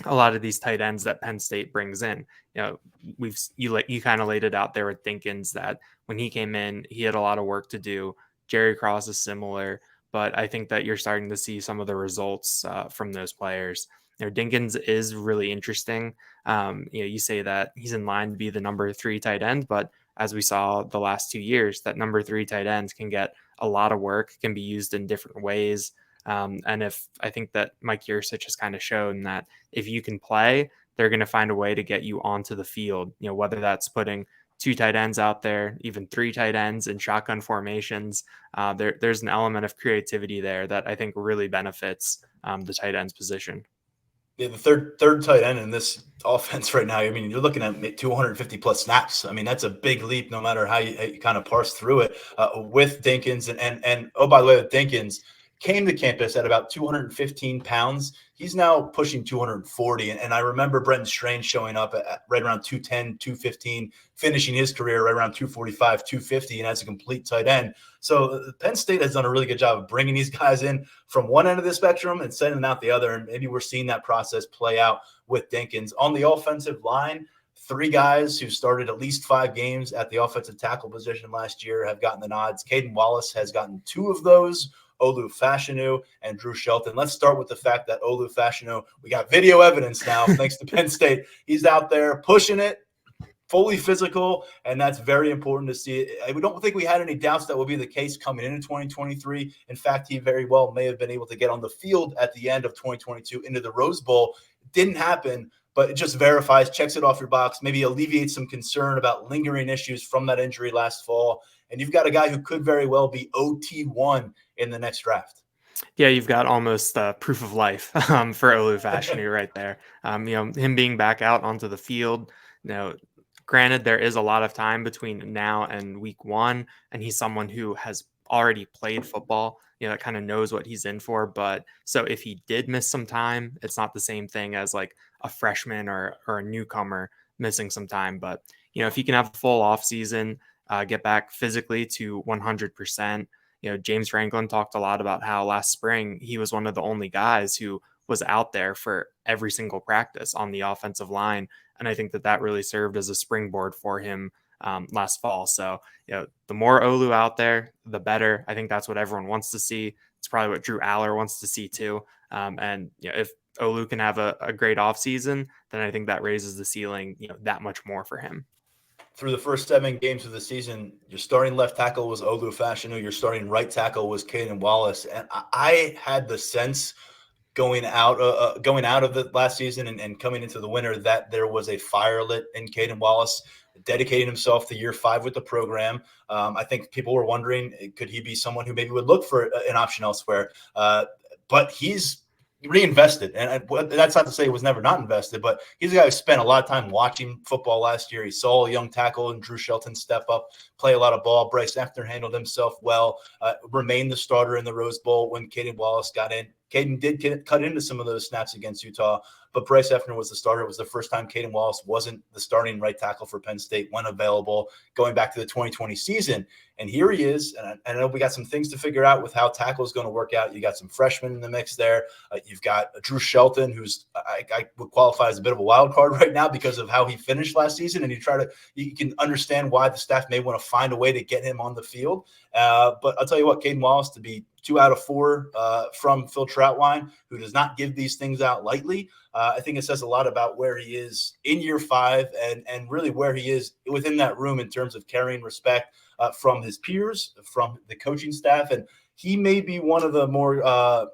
a lot of these tight ends that Penn State brings in. You kind of laid it out there with Dinkins that when he came in, he had a lot of work to do. Jerry Cross is similar, but I think that you're starting to see some of the results from those players. Dinkins is really interesting. You say that he's in line to be the number 3 tight end, but as we saw the last 2 years, that number 3 tight ends can get a lot of work, can be used in different ways. And I think that Mike Yurcich has kind of shown that if you can play, they're going to find a way to get you onto the field, whether that's putting 2 tight ends out there, even 3 tight ends in shotgun formations. There's an element of creativity there that I think really benefits the tight ends position. Yeah, the third tight end in this offense right now, I mean, you're looking at 250 plus snaps. I mean, that's a big leap no matter how you kind of parse through it with Dinkins. And oh, by the way, Dinkins came to campus at about 215 pounds. He's now pushing 240. And I remember Brenton Strange showing up at right around 210, 215, finishing his career right around 245, 250, and as a complete tight end. So Penn State has done a really good job of bringing these guys in from one end of the spectrum and sending them out the other. And maybe we're seeing that process play out with Dinkins. On the offensive line, 3 guys who started at least 5 games at the offensive tackle position last year have gotten the nods. Caden Wallace has gotten 2 of those. Olu Fashanu and Drew Shelton. Let's start with the fact that Olu Fashanu, we got video evidence now, thanks to Penn State. He's out there pushing it, fully physical, and that's very important to see. We don't think we had any doubts that would be the case coming into 2023. In fact, he very well may have been able to get on the field at the end of 2022 into the Rose Bowl. Didn't happen, but it just verifies, checks it off your box, maybe alleviates some concern about lingering issues from that injury last fall. And you've got a guy who could very well be OT1 in the next draft. Yeah, you've got almost proof of life for Olu Fashanu right there. Him being back out onto the field. Granted, there is a lot of time between now and week 1, and he's someone who has already played football. That kind of knows what he's in for. But so if he did miss some time, it's not the same thing as like a freshman or a newcomer missing some time. But if he can have a full off season, get back physically to 100%. James Franklin talked a lot about how last spring he was one of the only guys who was out there for every single practice on the offensive line. And I think that really served as a springboard for him last fall. So, the more Olu out there, the better. I think that's what everyone wants to see. It's probably what Drew Aller wants to see too. And if Olu can have a great offseason, then I think that raises the ceiling, that much more for him. Through the first 7 games of the season, your starting left tackle was Olu Fashanu. Your starting right tackle was Caden Wallace. And I had the sense going out of the last season and coming into the winter that there was a fire lit in Caden Wallace, dedicating himself to year 5 with the program. I think people were wondering, could he be someone who maybe would look for an option elsewhere? But he's reinvested, and that's not to say he was never not invested, but he's a guy who spent a lot of time watching football last year. He saw a young tackle and Drew Shelton step up, play a lot of ball. Bryce Effner handled himself well, remained the starter in the Rose Bowl when Caden Wallace got in. Caden did cut into some of those snaps against Utah, but Bryce Effner was the starter. It was the first time Caden Wallace wasn't the starting right tackle for Penn State when available, going back to the 2020 season. And here he is. And I know we got some things to figure out with how tackle is going to work out. You got some freshmen in the mix there. You've got Drew Shelton, who's I would qualify as a bit of a wild card right now because of how he finished last season. And you can understand why the staff may want to find a way to get him on the field. But I'll tell you what, Caden Wallace, to be 2 out of 4 from Phil Troutwine, who does not give these things out lightly. I think it says a lot about where he is in year 5 and really where he is within that room in terms of carrying respect from his peers, from the coaching staff. And he may be one of the more I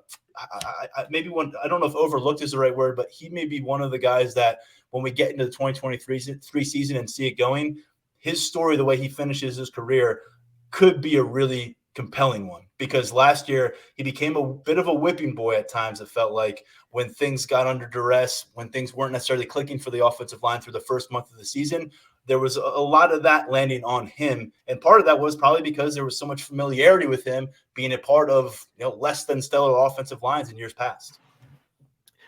don't know if overlooked is the right word, but he may be one of the guys that when we get into the 2023 season and see it going, his story, the way he finishes his career, could be a really compelling one, because last year he became a bit of a whipping boy at times. It felt like when things got under duress, when things weren't necessarily clicking for the offensive line through the first month of the season, there was a lot of that landing on him. And part of that was probably because there was so much familiarity with him being a part of less than stellar offensive lines in years past.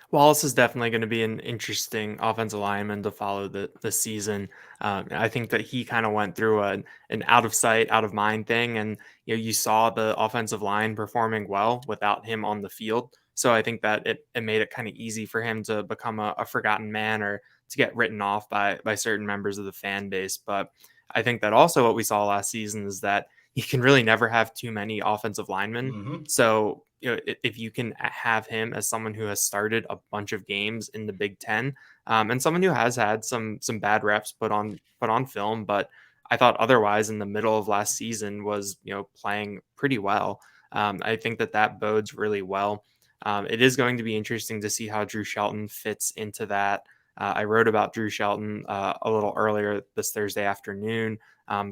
Wallace is definitely going to be an interesting offensive lineman to follow the season. I think that he kind of went through an out of sight, out of mind thing. And, you saw the offensive line performing well without him on the field. So I think that it made it kind of easy for him to become a forgotten man or to get written off by certain members of the fan base. But I think that also what we saw last season is that you can really never have too many offensive linemen. Mm-hmm. So, if you can have him as someone who has started a bunch of games in the Big Ten, and someone who has had some bad reps put on film, but I thought otherwise in the middle of last season was playing pretty well. I think that bodes really well. It is going to be interesting to see how Drew Shelton fits into that. I wrote about Drew Shelton a little earlier this Thursday afternoon.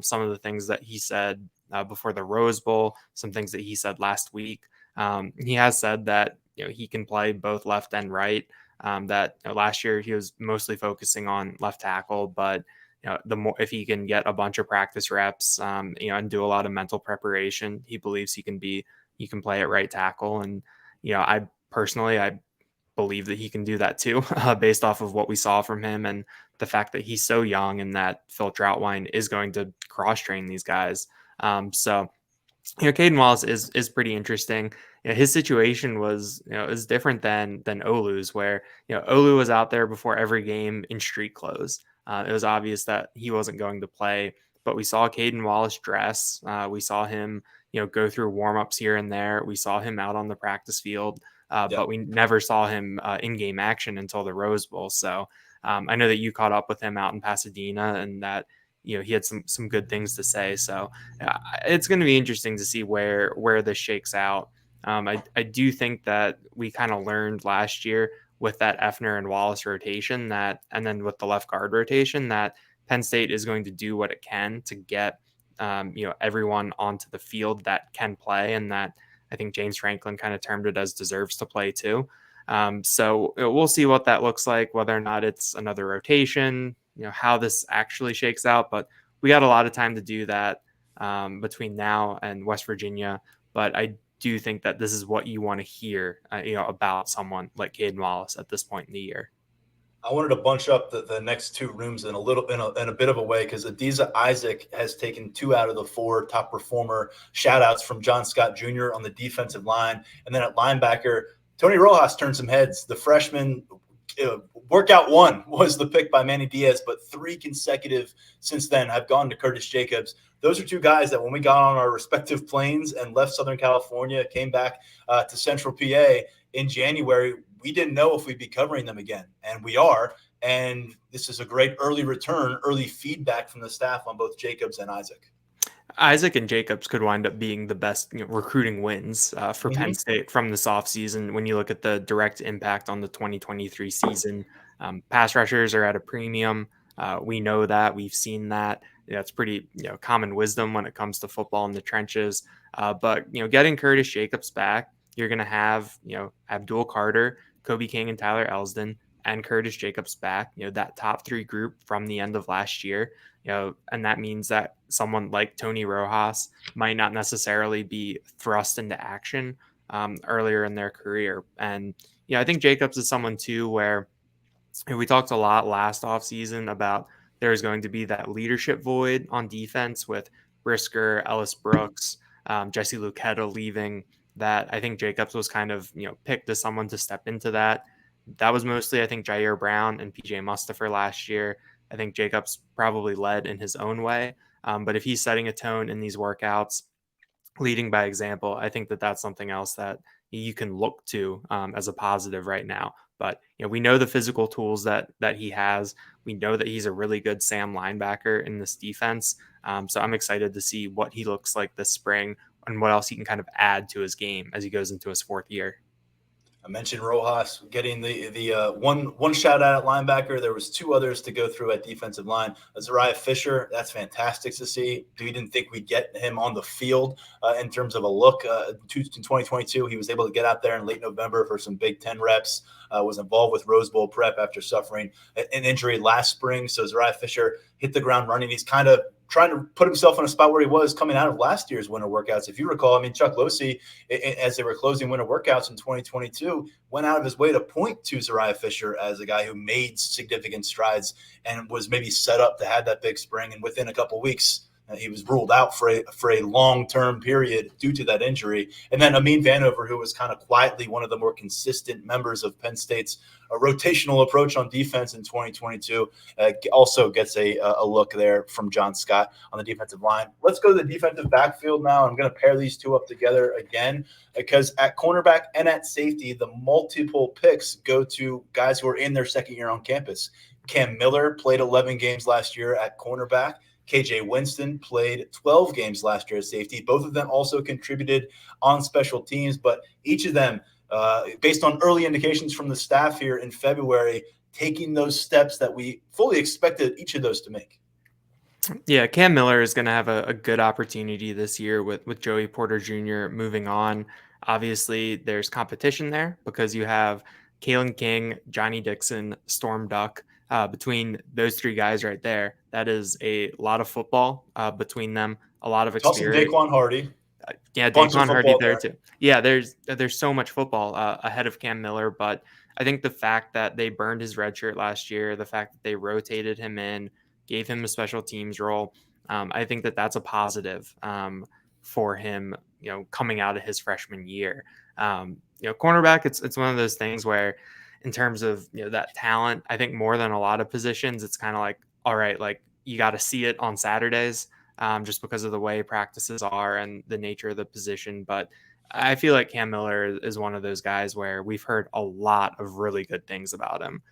Some of the things that he said before the Rose Bowl, some things that he said last week. He has said that he can play both left and right. That last year he was mostly focusing on left tackle, but the more if he can get a bunch of practice reps, and do a lot of mental preparation, he believes he can play at right tackle. And I believe that he can do that too, based off of what we saw from him and the fact that he's so young and that Phil Troutwine is going to cross train these guys. So Caden Wallace is pretty interesting. His situation was, is different than Olu's, where, Olu was out there before every game in street clothes. It was obvious that he wasn't going to play, but we saw Caden Wallace dress. We saw him, go through warmups here and there. We saw him out on the practice field, but we never saw him in-game action until the Rose Bowl. So I know that you caught up with him out in Pasadena and that, he had some good things to say. So it's going to be interesting to see where this shakes out. I do think that we kind of learned last year with that Effner and Wallace rotation and then with the left guard rotation, that Penn State is going to do what it can to get, everyone onto the field that can play and that I think James Franklin kind of termed it as deserves to play too. So we'll see what that looks like, whether or not it's another rotation, how this actually shakes out. But we got a lot of time to do that between now and West Virginia. But I do think that this is what you want to hear, about someone like Caden Wallace at this point in the year. I wanted to bunch up the next two rooms in a bit of a way, because Adisa Isaac has taken 2 out of the 4 top performer shout outs from John Scott Jr. on the defensive line. And then at linebacker, Tony Rojas turned some heads. The freshman workout 1 was the pick by Manny Diaz, but 3 consecutive since then have gone to Curtis Jacobs. Those are 2 guys that when we got on our respective planes and left Southern California, came back to Central PA in January, we didn't know if we'd be covering them again, and we are. And this is a great early return, early feedback from the staff on both Jacobs and Isaac. Isaac and Jacobs could wind up being the best recruiting wins for Penn State from this offseason. When you look at the direct impact on the 2023 season, pass rushers are at a premium. We know that. We've seen that. It's pretty common wisdom when it comes to football in the trenches. But getting Curtis Jacobs back, you're going to have Abdul Carter, Kobe King, and Tyler Elsdon, and Curtis Jacobs back. That top 3 group from the end of last year. And that means that someone like Tony Rojas might not necessarily be thrust into action earlier in their career. And I think Jacobs is someone too where we talked a lot last offseason about there's going to be that leadership void on defense with Brisker, Ellis Brooks, Jesse Luketa leaving. That I think Jacobs was kind of picked as someone to step into that. That was mostly, I think, Jair Brown and PJ Mustipher last year. I think Jacobs probably led in his own way. But if he's setting a tone in these workouts, leading by example, I think that that's something else that you can look to as a positive right now. But we know the physical tools that he has. We know that he's a really good Sam linebacker in this defense. So I'm excited to see what he looks like this spring and what else he can kind of add to his game as he goes into his 4th year. I mentioned Rojas getting the one shout out at linebacker. There was 2 others to go through at defensive line. Zariah Fisher, that's fantastic to see. We didn't think we'd get him on the field in terms of a look. In 2022, he was able to get out there in late November for some Big Ten reps. Was involved with Rose Bowl prep after suffering an injury last spring. So Zariah Fisher hit the ground running. He's kind of trying to put himself in a spot where he was coming out of last year's winter workouts. If you recall, Chuck Losey, as they were closing winter workouts in 2022, went out of his way to point to Zariah Fisher as a guy who made significant strides and was maybe set up to have that big spring. And within a couple of weeks, he was ruled out for a long-term period due to that injury. And then Amin Vanover, who was kind of quietly one of the more consistent members of Penn State's rotational approach on defense in 2022, also gets a look there from John Scott on the defensive line. Let's go to the defensive backfield now. I'm going to pair these 2 up together again, because at cornerback and at safety, the multiple picks go to guys who are in their 2nd year on campus. Cam Miller played 11 games last year at cornerback. KJ Winston played 12 games last year at safety. Both of them also contributed on special teams, but each of them, based on early indications from the staff here in February, taking those steps that we fully expected each of those to make. Yeah, Cam Miller is going to have a good opportunity this year with Joey Porter Jr. moving on. Obviously, there's competition there because you have Kalen King, Johnny Dixon, Storm Duck. Between those 3 guys right there, that is a lot of football between them, a lot of experience. Also Daquan Hardy. Daquan Hardy there too. Yeah, there's so much football ahead of Cam Miller, but I think the fact that they burned his red shirt last year, the fact that they rotated him in, gave him a special teams role, I think that that's a positive for him, coming out of his freshman year. Cornerback, it's one of those things where, in terms of that talent, I think more than a lot of positions, it's kind of like, all right, like you got to see it on Saturdays, just because of the way practices are and the nature of the position. But I feel like Cam Miller is one of those guys where we've heard a lot of really good things about him.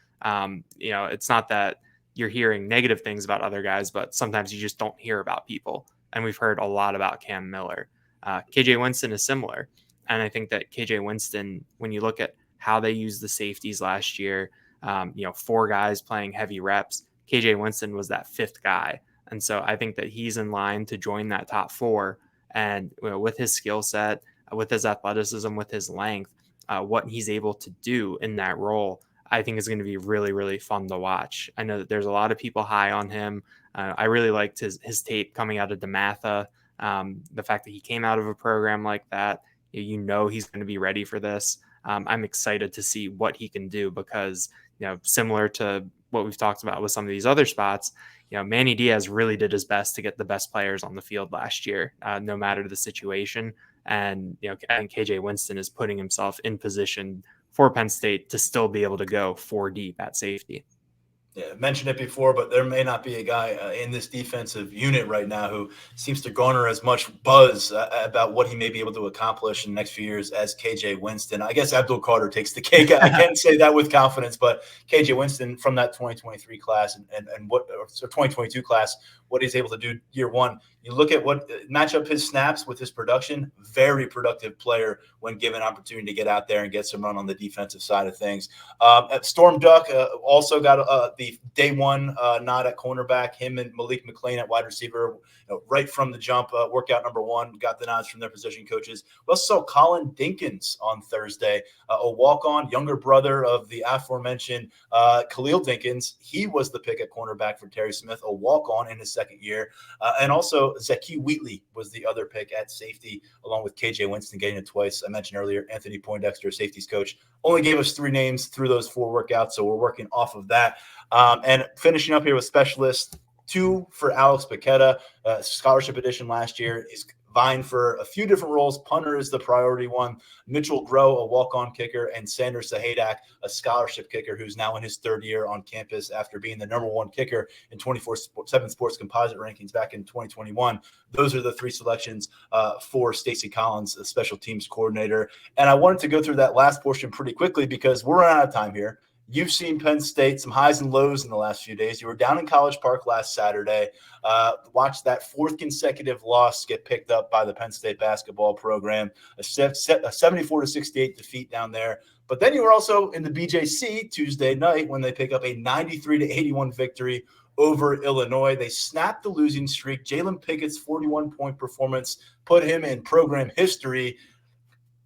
It's not that you're hearing negative things about other guys, but sometimes you just don't hear about people. And we've heard a lot about Cam Miller. KJ Winston is similar. And I think that KJ Winston, when you look at how they used the safeties last year, 4 guys playing heavy reps, KJ Winston was that 5th guy. And so I think that he's in line to join that top 4. And with his skill set, with his athleticism, with his length, what he's able to do in that role, I think is going to be really, really fun to watch. I know that there's a lot of people high on him. I really liked his tape coming out of DeMatha. The fact that he came out of a program like that, he's going to be ready for this. I'm excited to see what he can do because, similar to what we've talked about with some of these other spots, Manny Diaz really did his best to get the best players on the field last year, no matter the situation. And, I think KJ Winston is putting himself in position for Penn State to still be able to go 4 deep at safety. Yeah, mentioned it before, but there may not be a guy in this defensive unit right now who seems to garner as much buzz about what he may be able to accomplish in the next few years as KJ Winston. I guess Abdul Carter takes the cake. I can't say that with confidence, but KJ Winston from that 2023 class and what or 2022 class, what he's able to do year one. You look at what match up his snaps with his production, very productive player when given opportunity to get out there and get some run on the defensive side of things. Storm Duck also got the day one nod at cornerback. Him and Malik McClain at wide receiver, right from the jump, workout number one, got the nods from their position coaches. We also saw Colin Dinkins on Thursday, a walk-on, younger brother of the aforementioned Khalil Dinkins. He was the pick at cornerback for Terry Smith, a walk-on in his second year. And also Zaki Wheatley was the other pick at safety, along with KJ Winston getting it twice. I mentioned earlier, Anthony Poindexter, safeties coach, only gave us 3 names through those 4 workouts, so we're working off of that. And finishing up here with specialists, 2 for Alex Paqueta, scholarship edition last year. He's vying for a few different roles. Punter is the priority one. Mitchell Groh, a walk-on kicker, and Sander Sahadak, a scholarship kicker who's now in his 3rd year on campus after being the number 1 kicker in 24/7 Sports Composite rankings back in 2021. Those are the 3 selections for Stacey Collins, the special teams coordinator. And I wanted to go through that last portion pretty quickly because we're running out of time here. You've seen Penn State, some highs and lows in the last few days. You were down in College Park last Saturday. Watched that 4th consecutive loss get picked up by the Penn State basketball program, a 74-68 defeat down there. But then you were also in the BJC Tuesday night when they pick up a 93-81 victory over Illinois. They snapped the losing streak. Jalen Pickett's 41-point performance put him in program history.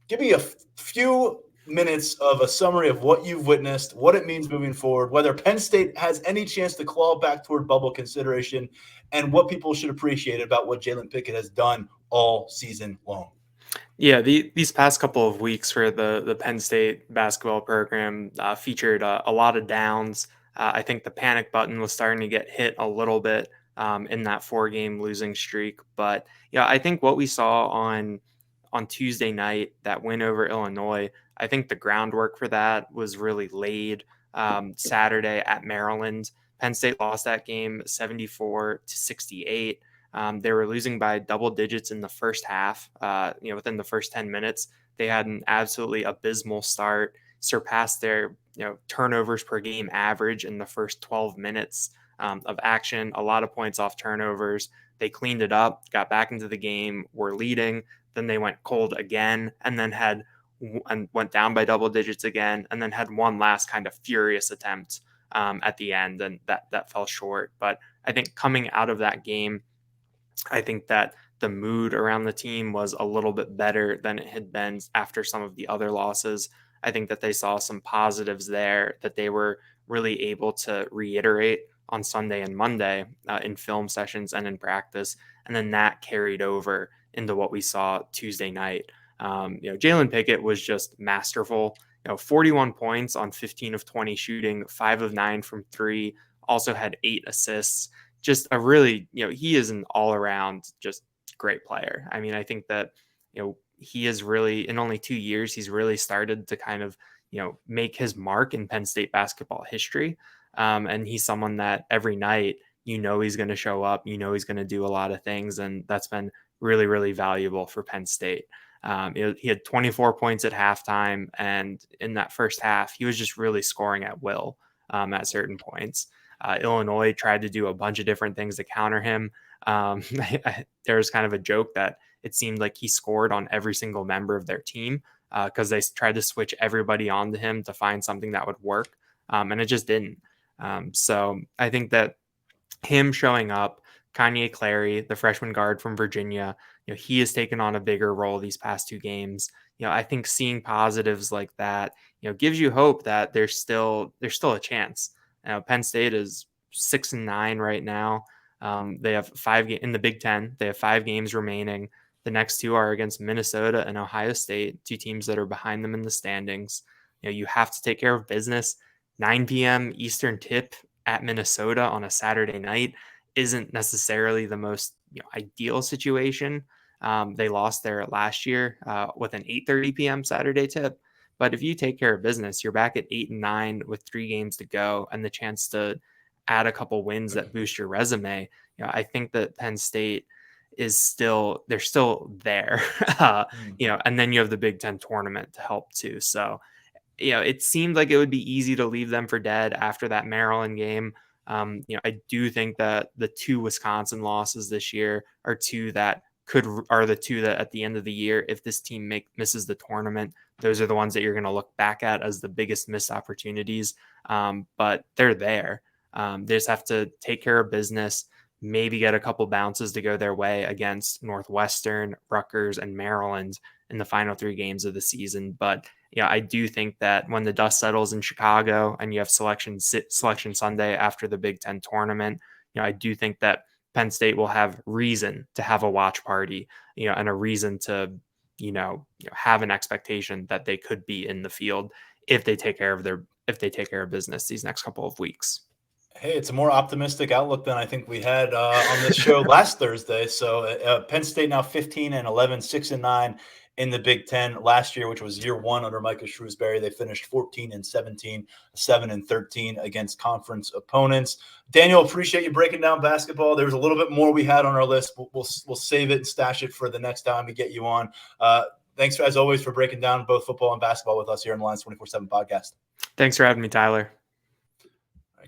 Give me a few minutes of a summary of what you've witnessed, what it means moving forward, whether Penn State has any chance to claw back toward bubble consideration, and what people should appreciate about what Jalen Pickett has done all season long. Yeah, these past couple of weeks for the Penn State basketball program featured a lot of downs. I think the panic button was starting to get hit a little bit in that 4-game losing streak. But I think what we saw on Tuesday night, that win over Illinois, I think the groundwork for that was really laid Saturday at Maryland. Penn State lost that game 74-68. They were losing by double digits in the first half. Within the first 10 minutes, they had an absolutely abysmal start, surpassed their turnovers per game average in the first 12 minutes of action. A lot of points off turnovers. They cleaned it up, got back into the game, were leading. Then they went cold again, and then went down by double digits again, and then had one last kind of furious attempt at the end, and that fell short. But I think coming out of that game, I think that the mood around the team was a little bit better than it had been after some of the other losses. I think that they saw some positives there that they were really able to reiterate on Sunday and Monday in film sessions and in practice. And then that carried over into what we saw Tuesday night. Jalen Pickett was just masterful. 41 points on 15 of 20 shooting, 5 of 9 from 3, also had 8 assists. Just a really, he is an all around just great player. I mean, I think that, he is really, in only 2 years, he's really started to kind of, make his mark in Penn State basketball history. And he's someone that every night, he's going to show up, he's going to do a lot of things. And that's been really, really valuable for Penn State. He had 24 points at halftime, and in that first half, he was just really scoring at will at certain points. Illinois tried to do a bunch of different things to counter him. There was kind of a joke that it seemed like he scored on every single member of their team because they tried to switch everybody onto him to find something that would work, and it just didn't. So I think that him showing up, Kanye Clary, the freshman guard from Virginia, he has taken on a bigger role these past 2 games. I think seeing positives like that, gives you hope that there's still a chance. Penn State is 6-9 right now. They have 5 in the Big Ten. They have 5 games remaining. The next 2 are against Minnesota and Ohio State, 2 teams that are behind them in the standings. You have to take care of business. 9 p.m. Eastern tip at Minnesota on a Saturday night isn't necessarily the most ideal situation. They lost there last year with an 8:30 p.m. Saturday tip. But if you take care of business, you're back at 8-9 with 3 games to go and the chance to add a couple wins that boost your resume. I think that Penn State they're still there, and then you have the Big Ten tournament to help too. So, it seemed like it would be easy to leave them for dead after that Maryland game. I do think that the 2 Wisconsin losses this year are the 2 that at the end of the year, if this team misses the tournament, those are the ones that you're going to look back at as the biggest missed opportunities. But they're there. They just have to take care of business, maybe get a couple bounces to go their way against Northwestern, Rutgers, and Maryland in the final 3 games of the season. But I do think that when the dust settles in Chicago and you have selection Sunday after the Big Ten tournament, I do think that Penn State will have reason to have a watch party, and a reason to, have an expectation that they could be in the field if they take care of business these next couple of weeks. Hey, it's a more optimistic outlook than I think we had on this show last Thursday. So Penn State now 15-11, 6-9 in the Big Ten. Last year, which was year 1 under Micah Shrewsbury, they finished 14-17, 7-13 against conference opponents. Daniel, appreciate you breaking down basketball. There was a little bit more we had on our list. We'll save it and stash it for the next time we get you on. Thanks, as always, for breaking down both football and basketball with us here on the Lions247 Podcast. Thanks for having me, Tyler.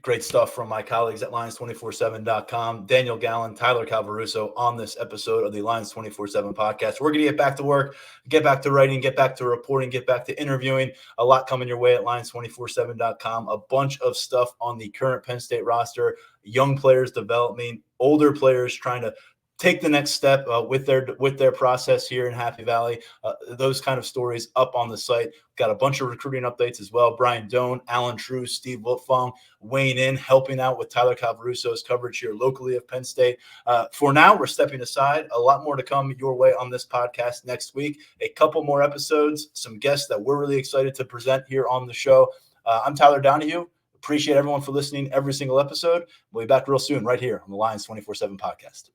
Great stuff from my colleagues at Lions247.com. Daniel Gallen, Tyler Calvaruso on this episode of the Lions247 Podcast. We're going to get back to work, get back to writing, get back to reporting, get back to interviewing. A lot coming your way at Lions247.com. A bunch of stuff on the current Penn State roster, young players developing, older players trying to take the next step with their process here in Happy Valley. Those kind of stories up on the site. Got a bunch of recruiting updates as well. Brian Doan, Alan True, Steve Wiltfong weighing in, helping out with Tyler Calvaruso's coverage here locally of Penn State. For now, we're stepping aside. A lot more to come your way on this podcast next week. A couple more episodes, some guests that we're really excited to present here on the show. I'm Tyler Donohue. Appreciate everyone for listening every single episode. We'll be back real soon right here on the Lions247 Podcast.